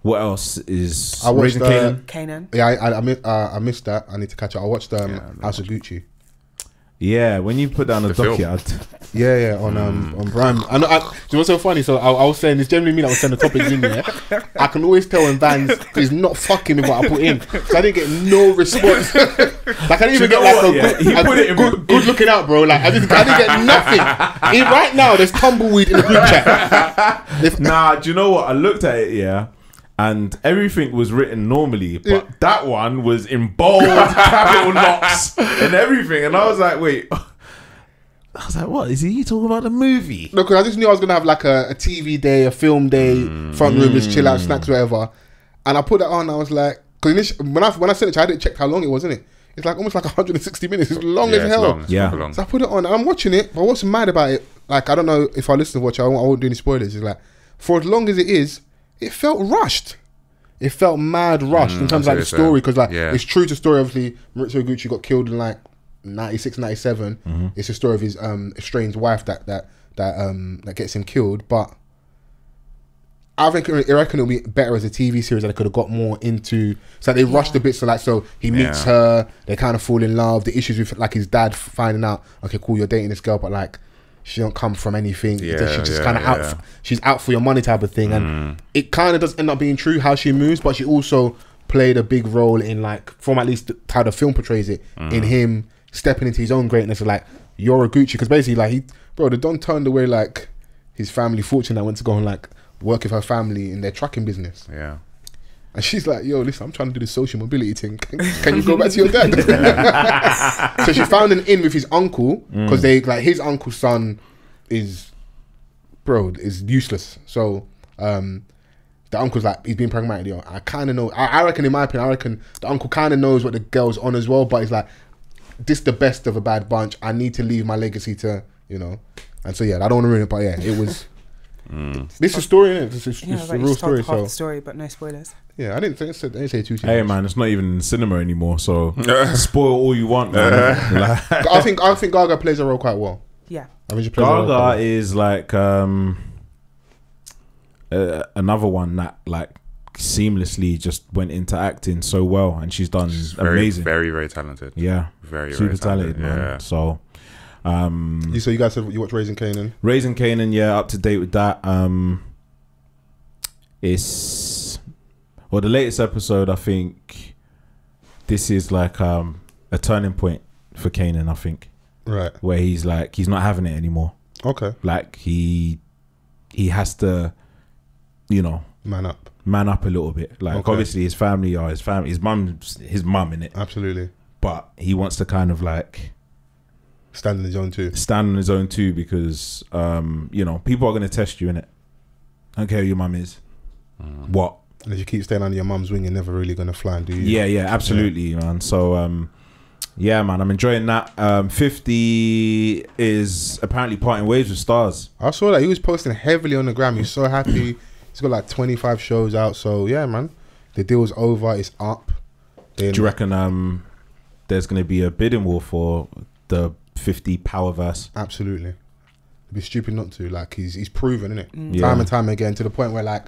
What else is? I watched Kanan. Yeah, I missed that. I need to catch up. I watched House of Gucci. Yeah, when you put down the docket, on Prime. You know what's so funny? So I was saying, it's generally me that was sending the topics in there. I can always tell when Vans is not fucking with what I put in. So I didn't get no response. Like, I didn't even get like good looking out, bro. Like, I didn't get nothing. Right now, there's tumbleweed in the group chat. Nah, do you know what? I looked at it, and everything was written normally, but that one was in bold capital knocks and everything. And I was like, wait. I was like, what? Is he talking about the movie? No, because I just knew I was going to have like a TV day, a film day, front roomers, chill out, snacks, whatever. And I put that on, I was like, because when I sent it, I didn't check how long it was, innit? It's like almost like 160 minutes. It's long as hell. Long. So I put it on, and I'm watching it, but what's mad about it, like, I don't know if our listeners watch it, I won't do any spoilers. It's like, for as long as it is, it felt rushed. It felt mad rushed in terms of like the story, because like it's true to story. Obviously, Maurizio Gucci got killed in like 96, 97. It's a story of his estranged wife that gets him killed. But I reckon it'll be better as a TV series that they could have got more into. So they rushed a bit. So he meets her, they kind of fall in love. The issues with like his dad finding out, okay, cool, you're dating this girl, but like, she don't come from anything. She's just kind of out. She's out for your money type of thing, and it kind of does end up being true how she moves. But she also played a big role in, like, from at least how the film portrays it, in him stepping into his own greatness. Of like, you're a Gucci, because basically, like, the Don turned away like his family fortune that went to go and like work with her family in their trucking business. Yeah. And she's like, yo, listen, I'm trying to do the social mobility thing. Can you go back to your dad? So she found an in with his uncle, because they, like, his uncle's son is useless. So the uncle's like, he's being pragmatic. Yo, I kind of know. I reckon, in my opinion, the uncle kind of knows what the girl's on as well. But he's like, this the best of a bad bunch. I need to leave my legacy to, And so, I don't want to ruin it. But it was... This is a story, isn't it? It's a real story. Half the story, but no spoilers. Yeah, I didn't say too. Hey man, it's not even in the cinema anymore, so spoil all you want, man. I think Gaga plays a role quite well. Yeah, I think she plays Gaga is like another one that like seamlessly just went into acting so well, and she's done amazing. Very, very talented. Yeah, very super talented, man. Yeah. So. So you guys said you watched Raising Kanan? Raising Kanan, up to date with that. It's the latest episode. I think this is like a turning point for Kanan, I think. Right. Where he's like, he's not having it anymore. Okay. Like he has to, you know, man up a little bit. Like obviously his family, his mum in it. Absolutely. But he wants to kind of like stand on his own too. Because you know, people are gonna test you in it. I don't care who your mum is. What? And if you keep staying under your mum's wing, you're never really gonna fly and do you? Yeah, absolutely, man. So yeah, man, I'm enjoying that. 50 is apparently parting ways with Stars. I saw that he was posting heavily on the gram. He's so happy. He's got like 25 shows out. So yeah, man, the deal's over. It's up. Do you reckon there's going to be a bidding war for the 50 power verse? Absolutely. It'd be stupid not to. Like he's proven, innit? Yeah. Time and time again, to the point where like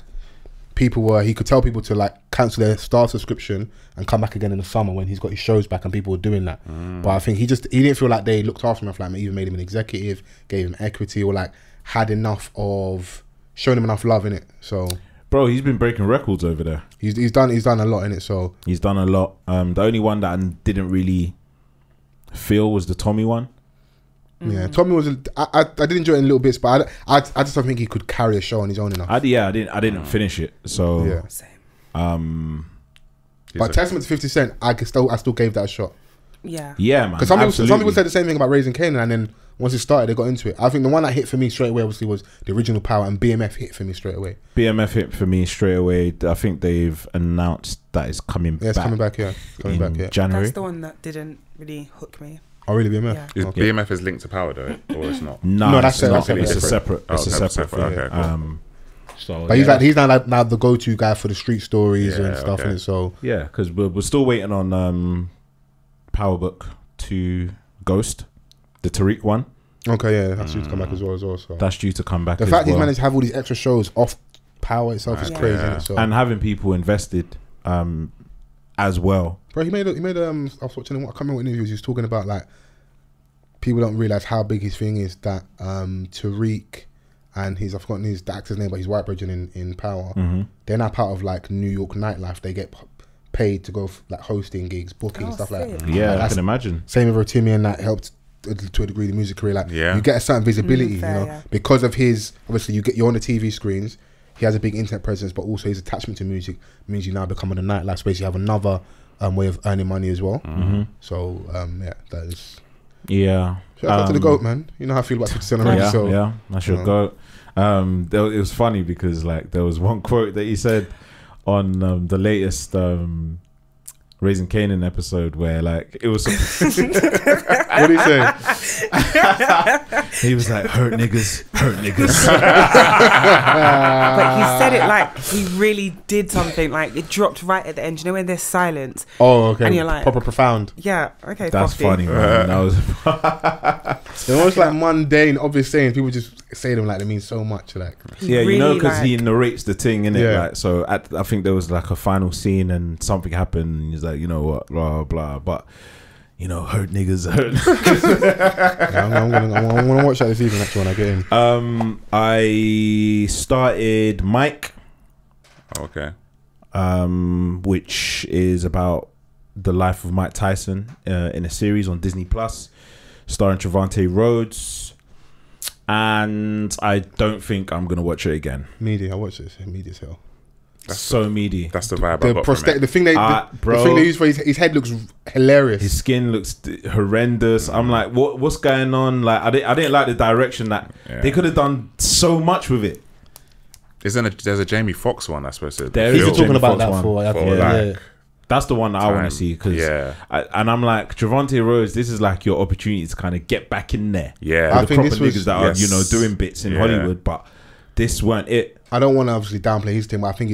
he could tell people to like cancel their Star subscription and come back again in the summer when he's got his shows back, and people were doing that. But I think he didn't feel like they looked after him enough, like even made him an executive, gave him equity, or like had enough of showing him enough love in it. So bro, he's been breaking records over there. He's done a lot in it. So he's done a lot. The only one that I didn't really feel was the Tommy one. Yeah, Tommy was. I did enjoy it in little bits, but I just don't think he could carry a show on his own enough. I didn't finish it. So yeah. Same. But testament to 50 Cent, I still gave that a shot. Yeah. Yeah, man. Because some people said the same thing about Raising Kanan, and then once it started, they got into it. I think the one that hit for me straight away, obviously, was the original Power, and BMF hit for me straight away. BMF hit for me straight away. I think they've announced that it's coming back. Yeah, it's coming back, yeah. January. That's the one that didn't really hook me. Oh, really, BMF? Yeah. Is BMF is linked to Power, though, or it's not? No, that's separate. It's a separate. Oh, It's a separate thing. Okay, cool. So, but he's now the go-to guy for the street stories and stuff, and so yeah, because we're still waiting on Power Book to Ghost, the Tariq one. Okay, yeah, that's due to come back as well. So that's due to come back. The fact he's managed to have all these extra shows off Power itself is crazy, isn't it? So, and having people invested as well. Bro, he made I was watching him. I can't remember what interviews he was talking about. Like, people don't realize how big his thing is. That Tariq and I've forgotten the actor's name, but he's white Bridget in Power. They're now part of like New York nightlife. They get paid to go like hosting gigs, booking stuff like that. Yeah, I can imagine. Same with Rotimi, and that helped to a degree the music career. Like, you get a certain visibility, because of his. Obviously, you're on the TV screens. He has a big internet presence, but also his attachment to music means you now become on the nightlife space. You have another way of earning money as well. So yeah, that is. Yeah. Shout out to the GOAT, man. You know how I feel about 50 Cent already. Yeah, that's your GOAT. It was funny because like there was one quote that he said on the latest Raising Kanan episode where like it was what did he say? He was like, hurt niggas. But he said it like he really did something. Like it dropped right at the end. You know when there's silence. Oh, okay. And you're like, proper profound. Yeah. Okay. That's funny, man. That was they're almost like mundane, obvious sayings. People just say them like they mean so much. Like yeah, really, you know, because he narrates the thing in it. Yeah. Like, so I think there was like a final scene and something happened. And he's like, you know what, blah blah, but you know, hurt niggas. Yeah, I'm gonna watch that this evening. Actually, when I get in. I started Mike. Okay. Which is about the life of Mike Tyson in a series on Disney Plus, starring Trevante Rhodes. And I don't think I'm gonna watch it again. Meaty, I watched this. Meaty as hell. That's so meaty. That's the vibe I got from it. The thing they use for his head looks hilarious. His skin looks horrendous. I'm like, what's going on? Like, I didn't like the direction that they could have done so much with it. There's a Jamie Foxx one that's supposed to. He's been talking about that for that's the one that I want to see because and I'm like, Trevante Rhodes, this is like your opportunity to kind of get back in there. Yeah, I think this was that are doing bits in Hollywood, but this weren't it. I don't want to obviously downplay his thing, but I think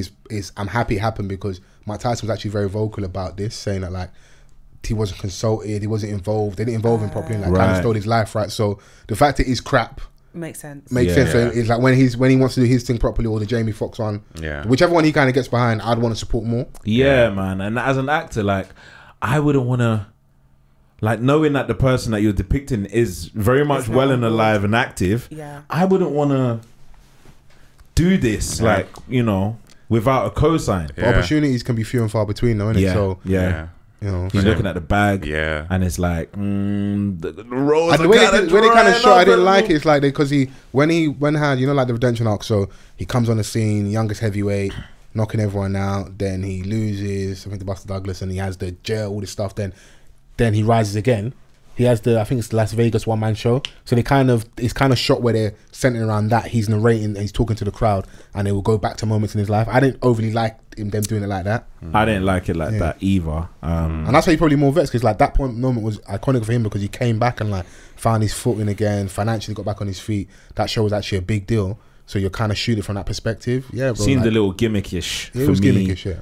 I'm happy it happened because Mike Tyson was actually very vocal about this, saying that like he wasn't consulted, he wasn't involved, they didn't involve him properly, and like kind of stole his life, right? So the fact that he's crap makes sense. So it's like when he wants to do his thing properly, or the Jamie Foxx one, whichever one he kind of gets behind, I'd want to support more. Yeah, man. And as an actor, like I wouldn't want to, like knowing that the person that you're depicting is very much well and alive and active. Yeah, I wouldn't want to do this, like, you know, without a cosign. Opportunities can be few and far between, though, innit? Yeah. You know, he's looking at the bag, and it's like the rolls. And the way they kind of shot, I didn't like it. It's like because when had, you know, like the redemption arc. So he comes on the scene, youngest heavyweight, knocking everyone out. Then he loses, I think, to Buster Douglas, and he has the jail, all this stuff. Then he rises again. He has I think it's the Las Vegas one-man show. So it's kind of shot where they're centering around that. He's narrating and he's talking to the crowd, and they will go back to moments in his life. I didn't overly like them doing it like that. I didn't like it like that either. And that's why he probably more vexed, because like that moment was iconic for him, because he came back and like found his footing again, financially got back on his feet. That show was actually a big deal. So you're kind of shooting from that perspective. Yeah, bro. Seemed like, a little gimmickish. It was gimmickish,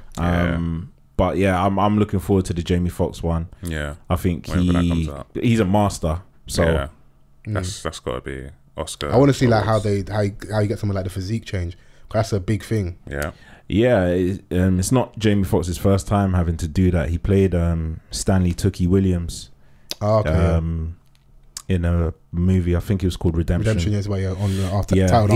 But yeah, I'm looking forward to the Jamie Foxx one. Yeah, I think he's a master. So yeah, that's got to be Oscar. I want to see like how you get something like the physique change. That's a big thing. Yeah. It's not Jamie Foxx's first time having to do that. He played Stanley Tookie Williams. Oh, okay. In a movie, I think it was called Redemption. Redemption is where you're on the after the book.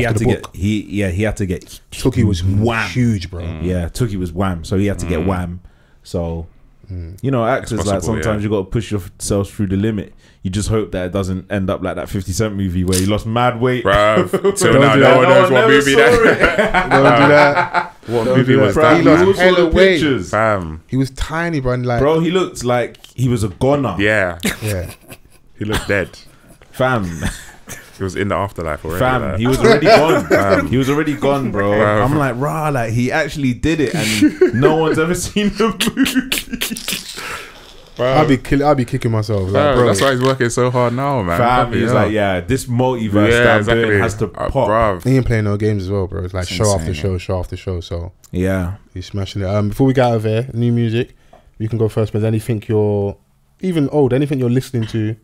He had to get Tookie was wham. Huge, bro. Yeah, Tookie was wham. So he had to get wham. So you know, actors possible, like sometimes you got to push yourself through the limit. You just hope that it doesn't end up like that 50 Cent movie where he lost mad weight. Bruv, till now no one knows what movie that. Don't do that. What movie was that? He lost hella weight. Fam. He was tiny, bro. And like, bro, he looked like he was a goner. Yeah. He looked dead. Fam. He was in the afterlife already. Fam, like. he was already gone. He was already gone, bro. I'm like, rah, like he actually did it, and no one's ever seen the movie. I'll be kicking myself. Like, bro. That's why he's working so hard now, man. Fam, he's like, this multiverse that I'm doing has to pop. Bruv. He ain't playing no games as well, bro. It's like show after show. So yeah, he's smashing it. Before we get out of here, new music. You can go first, but anything you're listening to?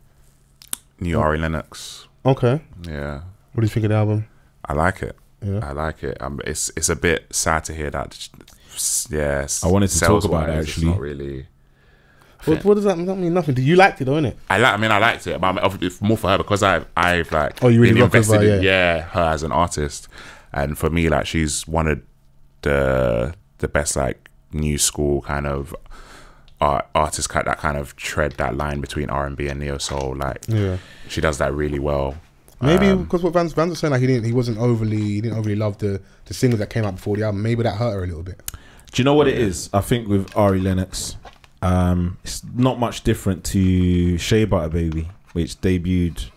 New Ari Lennox. Okay. Yeah. What do you think of the album? I like it. Yeah. I like it. It's a bit sad to hear that. Yeah. I wanted to talk about it actually. It's not really. What does that mean? Nothing. You liked it, though, innit? I liked it, but it's more for her because I've like you really been invested in her as an artist, and for me, like she's one of the best like new school kind of artists that kind of tread that line between R&B and neo soul. Like she does that really well. Maybe because what Vans was saying, like he didn't overly love the singles that came out before the album. Maybe that hurt her a little bit. Do you know what it is? I think with Ari Lennox, it's not much different to Shea Butter Baby, which debuted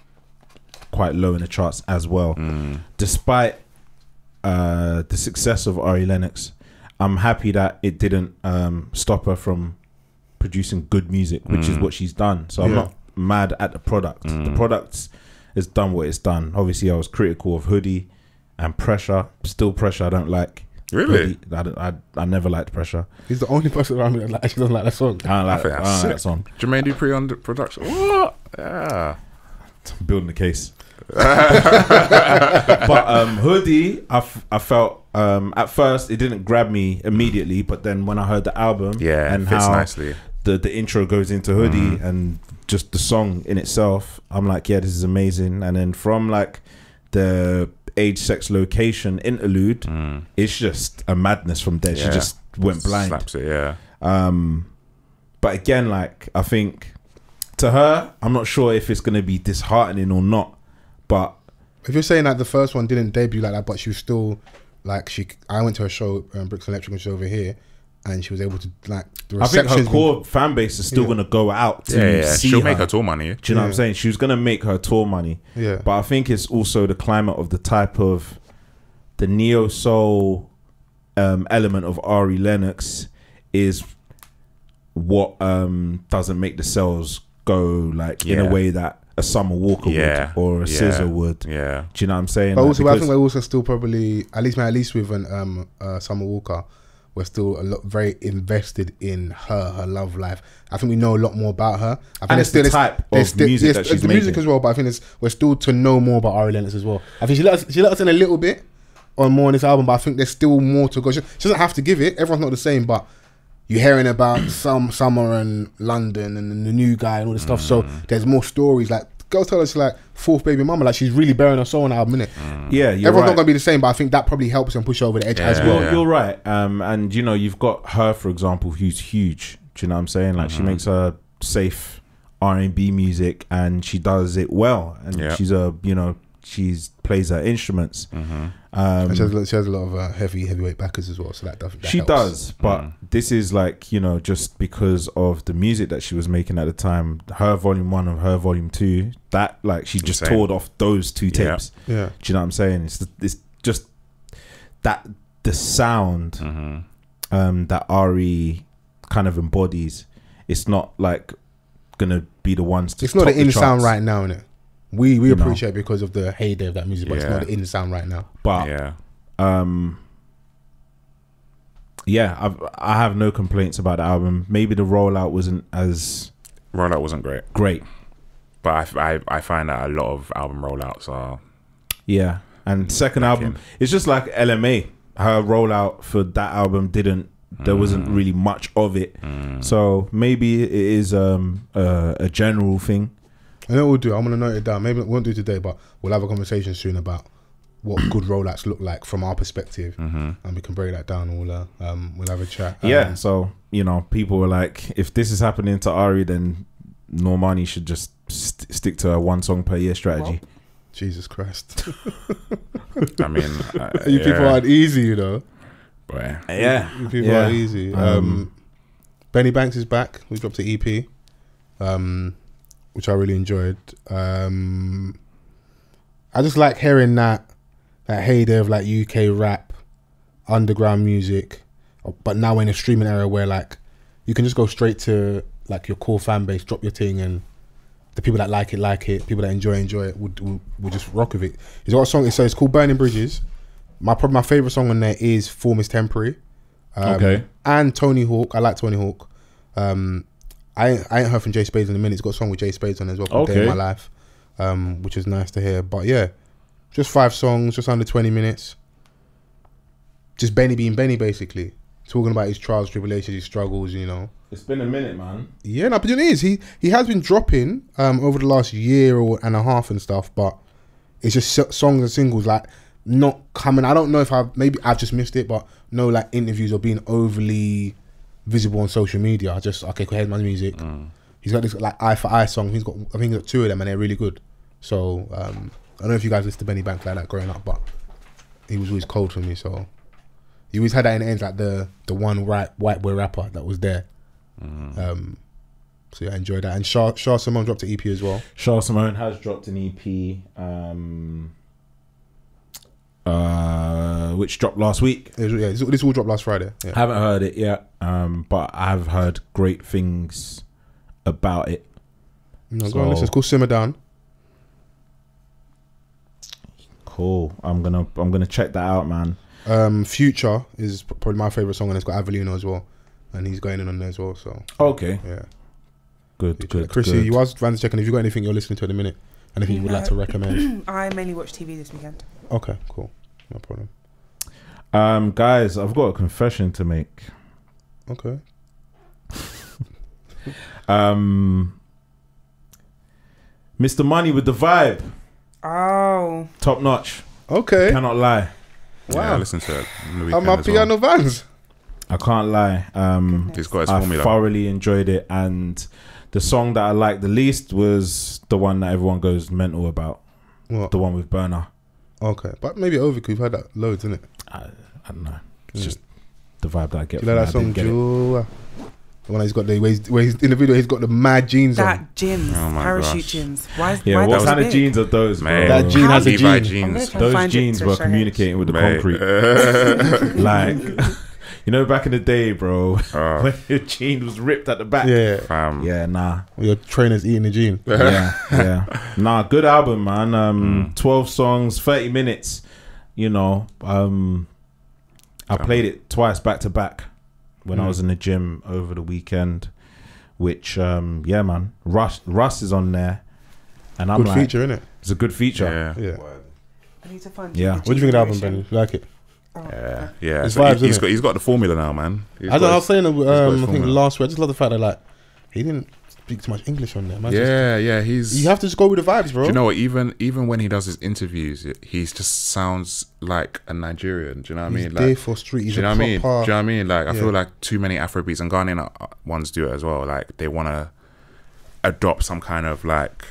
quite low in the charts as well. Despite the success of Ari Lennox, I'm happy that it didn't stop her from producing good music, which is what she's done. So I'm not mad at the product. The product has done what it's done. Obviously, I was critical of Hoodie and Pressure. Still Pressure I don't like. Really? I never liked Pressure. He's the only person around me that actually doesn't like that song. I don't like that song. Jermaine Dupri on the production. What? Yeah. I'm building the case. But Hoodie, I felt at first it didn't grab me immediately, but then when I heard the album, and fits how nicely. The intro goes into Hoodie and just the song in itself, I'm like, yeah, this is amazing. And then from like the age, sex, location interlude, it's just a madness from there. She just went blind. Slaps it, but again, like I think to her, I'm not sure if it's gonna be disheartening or not. But if you're saying that the first one didn't debut like that, but she was still like I went to her show, Bricks Electrical show over here, and she was able to like. I think her core fan base is still gonna go out to see she'll her. make her tour money. Do you know what I'm saying? She was gonna make her tour money. Yeah. But I think it's also the climate of the type of the neo soul element of Ari Lennox is what doesn't make the sales go like in a way that a Summer Walker would or a SZA would. Yeah. Do you know what I'm saying? But also, I think we're also still probably at least with an Summer Walker, we're still very invested in her love life. I think we know a lot more about her. I think and it's the type of music that she's the making. music as well, but I think we're still to know more about Ari Lennox as well. I think she let us in a little bit on this album, but I think there's still more to go. She doesn't have to give it. Everyone's not the same, but you're hearing about Summer and London and the new guy and all this stuff. So there's more stories. Like, girls tell us like fourth baby mama, like she's really bearing her soul on the album, innit? Yeah, everyone's not gonna be the same, but I think that probably helps them push over the edge as well. You're right. And you know, you've got her, for example, who's huge. Do you know what I'm saying? Like she makes her safe R&B music and she does it well. And she's a, you know, plays her instruments. And she has a lot of heavyweight backers as well, so that she helps. Does, but this is like, you know, just because of the music that she was making at the time, her volume 1 and her volume 2, that like she just toured off those 2 tapes. Do you know what I'm saying? It's just that the sound that Ari kind of embodies. It's not like gonna be the ones to. It's not the in sound right now, innit? We appreciate it because of the heyday of that music, but it's not the in sound right now. But I have no complaints about the album. Maybe the rollout wasn't great, but I find that a lot of album rollouts are and second album, it's just like LMA. Her rollout for that album there wasn't really much of it, so maybe it is a general thing. I know what we'll do. I'm gonna note it down. Maybe we won't do it today, but we'll have a conversation soon about what good rollouts look like from our perspective, and we can break that down. And we'll have a chat. So you know, people were like, if this is happening to Ari, then Normani should just stick to a 1 song per year strategy. What? Jesus Christ! I mean, you people aren't easy, you know. Boy. You people aren't easy. Benny Banks is back. We dropped an EP. Which I really enjoyed. I just like hearing that heyday of like UK rap, underground music, but now we're in a streaming era where like you can just go straight to like your core fan base, drop your thing, and the people that like it, people that enjoy it would just rock with it. He's got a song. It's called Burning Bridges. My favorite song on there is Form is Temporary. And Tony Hawk. I like Tony Hawk. I ain't heard from Jay Spades in a minute. He's got a song with Jay Spades on as well, called Day in My Life, which is nice to hear. But yeah, just 5 songs, just under 20 minutes. Just Benny being Benny, basically. Talking about his trials, tribulations, his struggles, you know. It's been a minute, man. Yeah, no, but it is. He has been dropping over the last year and a half and stuff, but it's just songs and singles like not coming. I don't know if I've just missed it, but no like interviews or being overly visible on social media. I just here's my music. He's got this like Eye for Eye song. I think he's got 2 of them and they're really good. So I don't know if you guys listened to Benny Banks like that growing up, but he was always cold for me. So he always had that in the end, like the one white boy rapper that was there. So yeah, I enjoyed that. And Shah Simone dropped an EP as well. Shah Simone has dropped an EP, which dropped last week. This all dropped last Friday. I haven't heard it yet, but I've heard great things about it. No, go on, listen. It's called Simmer Down. Cool. I'm gonna check that out, man. Future is probably my favorite song, and it's got Avelino as well, and he's going in on there as well. So yeah, good. Chrissy, you asked Vans checking if you got anything you're listening to at the minute, anything you would like to recommend. I mainly watch TV this weekend. Okay, cool, no problem. Guys, I've got a confession to make. Okay. Mr. Money with the vibe. Oh, top notch. Okay, cannot lie. Wow, yeah, I listened to it. I'm a piano Vans. I can't lie. He's got his I formula. thoroughly enjoyed it, and the song that I liked the least was the one that everyone goes mental about. What? The one with Burner. Okay, but maybe Overkill. We've had that loads, isn't it? I don't know. It's just the vibe that I get. Do you know that song, Jewel? The one he's got where he's in the video. He's got the mad jeans on. That jeans, parachute jeans. Why? What kind of jeans are those, man? That jean has a jean. Those jeans were communicating with the concrete. Like, you know, back in the day, bro, when your jean was ripped at the back. Yeah, nah. Your trainer's eating the jean. Yeah. Nah, good album, man. 12 songs, 30 minutes. You know, I played it twice back to back when I was in the gym over the weekend, which yeah, man, Russ is on there, and I'm good feature, innit? It's a good feature. Yeah. I need to find. Yeah. What do you think of the album, Ben? You like it? Yeah. It's vibes, he's got the formula now, man. I was saying, I think last week, I just love the fact that like he didn't speak too much English on there, man. You have to just go with the vibes, bro. Do you know what? Even when he does his interviews, he just sounds like a Nigerian. Do you know what I mean? He's there for street. He's do you know what I mean? Do you know what I mean? Like, I Yeah. feel like too many Afrobeats and Ghanaian ones do it as well. Like, they want to adopt some kind of like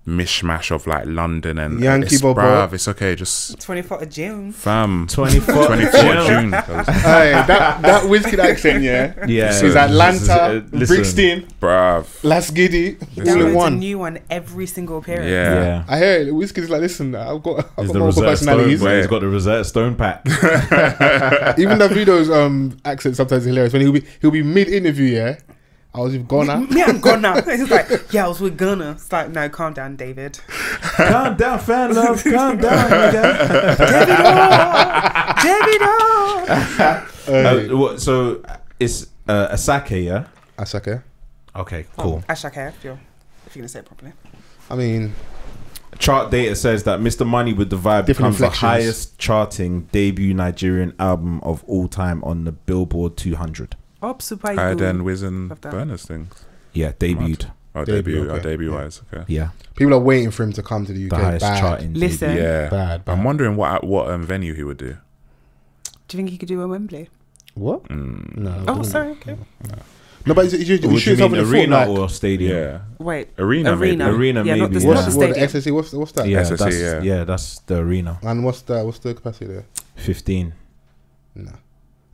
mishmash of like London and Yankee it's, Bobo. bruv, it's okay, just 24th of June. fam 24th 24th June. Hey, that Whiskey accent, yeah. Yeah, Is Atlanta, listen. Brixton, Bruv. Las Giddy, He all in downloads a one. new one every single appearance. Yeah. I hear it. Whiskey's like, listen, I've got He's the multiple Rosetta Stone, personalities. boy. He's got the Rosetta Stone pack. Even Davido's accent sometimes is hilarious. When he'll be mid interview, yeah. I was with Ghana. Me, I'm Ghana. He's like, yeah, I was with Ghana. It's like, no, calm down, David. Calm down, fan love. Calm down, nigga. Davido. So it's Asake, yeah? Asake. Okay, cool. Ashake, if you're gonna say it properly. I mean, Chart data says that Mr. Money with the Vibe Different becomes the inflections. highest charting debut Nigerian album of all time on the Billboard 200. Oh, super Higher cool. than Wiz and Love that. Burner's things. Yeah, debuted. Oh, Debut, okay. debut Yeah. wise. Okay. Yeah, people are waiting for him to come to the UK. the highest Bad. charting. Listen. debut. Yeah. Bad. I'm wondering what venue he would do. Do you think he could do a Wembley? What? Mm. No. Oh, sorry. Okay. No, but you Would shoot you yourself mean in the foot, arena like, or stadium? Yeah. Wait. Arena, maybe. Arena, yeah, maybe. Not Yeah. the What stadium. the SSC? What's that? Yeah, SSC, that's, yeah. yeah, that's the arena. And what's the capacity there? 15. No.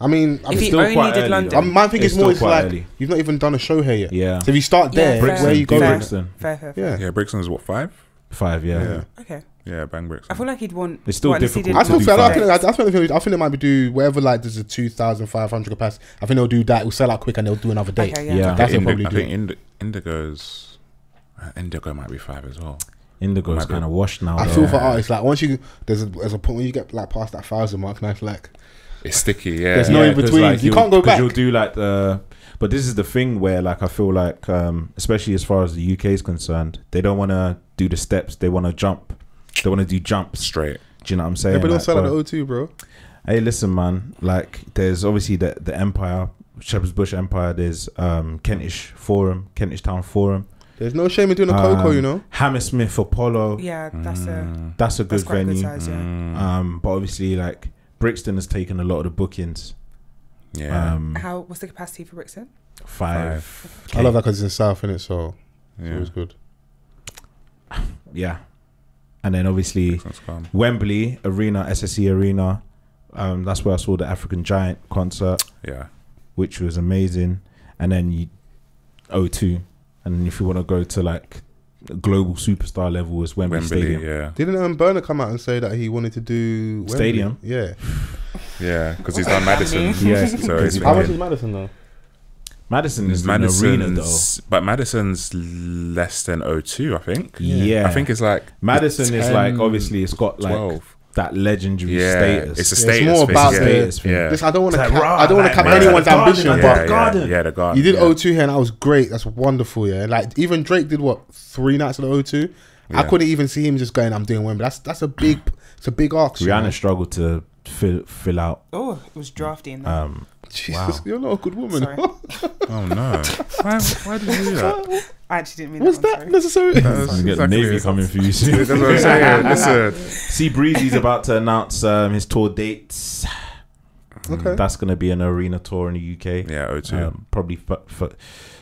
I mean, If he still only quite did early, London. though. my thing is It's more, still it's quite like, early. you've not even done a show here yet. Yeah. So if you start there, Brixton. where you do go? Brixton. Fair. Yeah. Yeah, Brixton's what, 5? 5, yeah. Yeah. Okay. Yeah, bang Brixton. I feel like he'd want. It's still what, unless he difficult did- I still to feel. do I think they might be do whatever. Like there's a 2,500 capacity. I think they'll do that. It'll sell out quick and they'll do another date. Okay, yeah. Yeah. That's what I probably think do. Indigo's Indigo might be 5 as well. Indigo's Might be. kind of washed now. I though. feel for artists like once you there's a point when you get like past that 1,000 mark, and I feel like It's sticky, yeah. There's no in 'cause, between. You can't go back. You'll do like the. But this is the thing where, like, I feel like, especially as far as the UK is concerned, they don't want to do the steps. They want to jump. They want to do jumps. Straight. Do you know what I'm saying? yeah, but don't Like, sell at bro, the O2, bro. hey, listen, man. Like, there's obviously the Empire, Shepherd's Bush Empire. There's Kentish Town Forum. There's no shame in doing a Coco, you know. Hammersmith Apollo. Yeah, that's a That's a good that's quite a venue. good size. Yeah. But obviously, like, Brixton has taken a lot of the bookings. Yeah. What's the capacity for Brixton? 5. I love that because it's in South, innit? So Yeah. it was good. Yeah. And then obviously Sounds calm. Wembley Arena, SSE Arena. That's where I saw the African Giant concert, Yeah. which was amazing. And then O2. And then if you want to go to like global superstar level, is Wembley Stadium. yeah. Didn't Burner come out and say that he wanted to do Wembley? Stadium? Yeah. Yeah, because he's done Madison. Yes, So he's How much thinking- is Madison though? Madison is an arena though. But Madison's less than O2, I think. Yeah. I think it's like Madison is 10, like, obviously it's got like 12. that legendary Yeah, status. it's a It's status. more thing, about yeah. the- status thing. Yeah. Listen, I don't want to It's like, cap, rah, I don't want like, to cap man, anyone's the garden, ambition, like, but the garden. Yeah, the garden. you did yeah. O2 here and that was great. That's wonderful, yeah. Like even Drake did what 3 nights at the O2. I Yeah. couldn't even see him just going, I'm doing Wembley. That's a big ask. you know? Rihanna struggled to fill out. Oh, it was drafty in that. Jesus, Wow. you're not a good woman. Sorry. Oh no! Why did you do that? I actually didn't mean Was that. that necessary? You get the Navy coming for you soon. That's what I'm saying. Listen, See, Breezy's about to announce his tour dates. Okay. That's going to be an arena tour in the UK. yeah, O2. Probably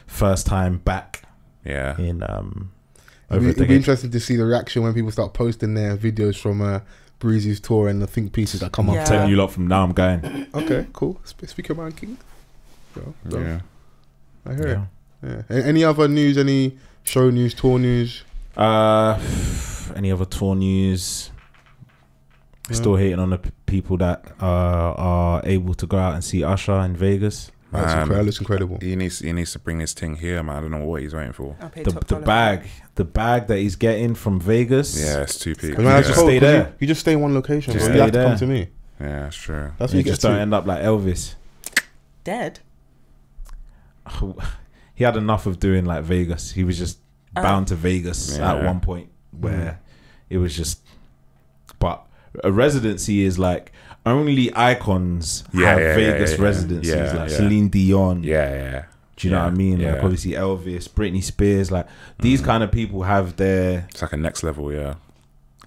first time back Yeah, in It'll over be the interesting to see the reaction when people start posting their videos from Breezy's tour and the think pieces that come Yeah. up. telling you lot from now I'm going. Okay, cool. Speak your mind, King. Go. yeah. I hear it. Yeah. Any other news? Any show news, tour news? Any other tour news? Still hating on the people that are able to go out and see Usher in Vegas. That looks incredible. He needs to bring his thing here, man. I don't know what he's waiting for. I'll pay The top dollar. bag that he's getting from Vegas. Yeah, it's too peak. I mean, I just just stay there. You just stay in one location. Just Bro. stay You have to there. come to me. Yeah, that's true. That's what You you get just don't to. end up like Elvis. Dead. He had enough of doing like Vegas. He was just bound to Vegas Yeah. at one point where it was just. But a residency is like only icons have Vegas residencies, like Celine Dion. Yeah. Do you know what I mean? Like obviously Elvis, Britney Spears, like these kind of people have their. It's like a next level, yeah.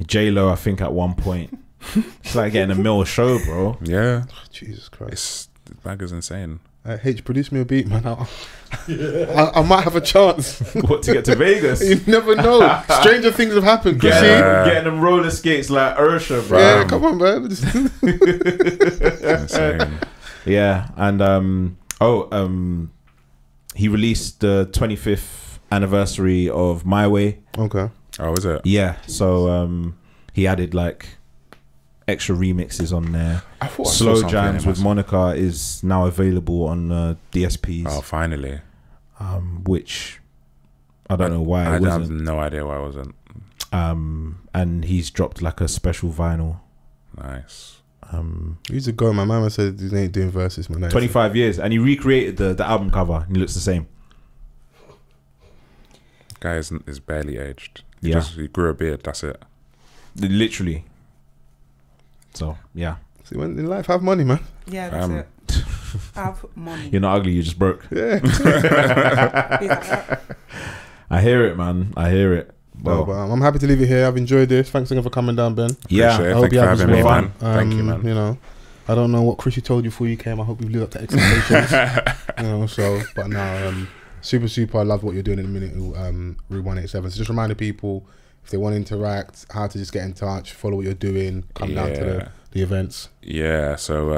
J-Lo, I think at one point, it's like getting a Mill show, bro. Yeah. Oh, Jesus Christ, The bag is insane. H, produce me a beat, man. I might have a chance. What, to get to Vegas? You never know. Stranger things have happened. Getting them roller skates like Ursha, bro. Yeah, come on, man. Insane. Yeah, and he released the 25th anniversary of My Way. Okay. Oh, is it? Yeah, so he added like extra remixes on there. I thought Slow Jams with Monica is now available on DSPs. Oh, finally. Which I don't know why it wasn't. I have no idea why it wasn't. And he's dropped like a special vinyl. Nice. He's a go. My mama said he ain't doing verses, man. 25 years, and he recreated the album cover. He looks the same. Guy is barely aged. He grew a beard. That's it. Literally. So yeah. See, when in life, have money, man. Yeah, that's it. Have money. You're not ugly. You're just broke. Yeah. I hear it, man. I hear it. Well, but I'm happy to leave it here. I've enjoyed this. Thanks again for coming down, Ben. Yeah, I hope you have as well. Man. Thank you, man. You know, I don't know what Chrissy told you before you came. I hope you lived up to expectations. You know, so but now, super. I love what you're doing in a minute. Room 187. So just reminding people if they want to interact, how to just get in touch, follow what you're doing, come down to the events. Yeah. So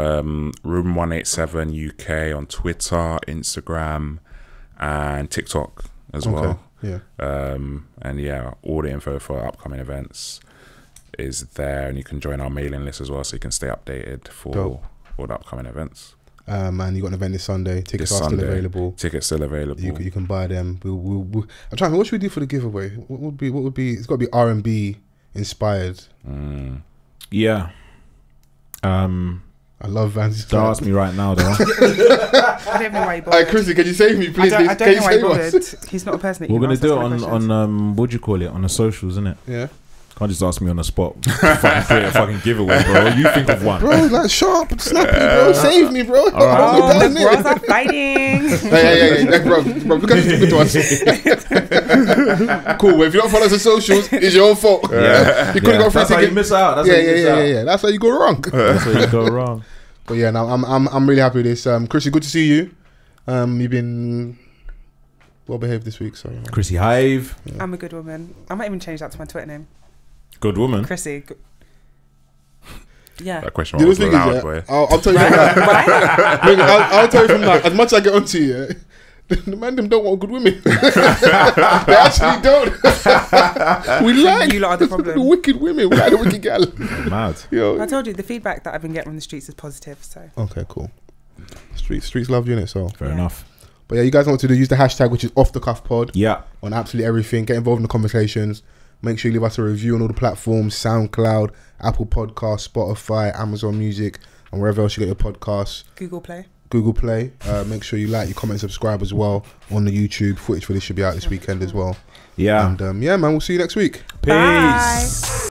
Room 187 UK on Twitter, Instagram, and TikTok as well. Yeah. And yeah, all the info for upcoming events is there, and you can join our mailing list as well, so you can stay updated for all the upcoming events. And you got an event this Sunday. Tickets are still available. Tickets still available. You can buy them. We'll I'm trying to think, what should we do for the giveaway? What would be? It's got to be R&B inspired. Yeah. I love Vans. Don't ask me right now, though. I don't know why he bothered. Alright, Chrissy, can you save me, please? I don't know why he bothered. He's not a person that we're gonna do it on what do you call it, on the socials, isn't it? Yeah. Can't just ask me on the spot. Fucking create a fucking giveaway, bro. You think of one, bro. Like sharp, snappy, bro. Save me, bro. All right. Oh, the bros are fighting. Yeah, bro. Look at this to us. Cool. If you don't follow us on socials, it's your own fault. Yeah. You couldn't go for That's how you miss out. That's yeah. That's how you go wrong. That's how you go wrong. But yeah, now I'm really happy with this. Chrissy, good to see you. You've been well behaved this week, so Chrissy Hive. Yeah. I'm a good woman. I might even change that to my Twitter name. Good woman. Chrissy. Yeah. That question was loud, boy. I'll tell you from that. I'll tell you from that. As much as I get onto you, the man them don't want good women. They actually don't. We like you lot are the problem. The wicked women. We like the wicked gal. Mad. Yo. I told you the feedback that I've been getting from the streets is positive. So okay, cool. Streets love you, innit? So fair enough. But yeah, you guys want to use the hashtag, which is Offthecuffpod. Yeah. On absolutely everything. Get involved in the conversations. Make sure you leave us a review on all the platforms: SoundCloud, Apple Podcasts, Spotify, Amazon Music, and wherever else you get your podcasts. Google Play. Make sure you like, you comment, subscribe as well on the YouTube. Footage for this should be out this weekend as well. Yeah. And yeah, man, we'll see you next week. Peace. Bye.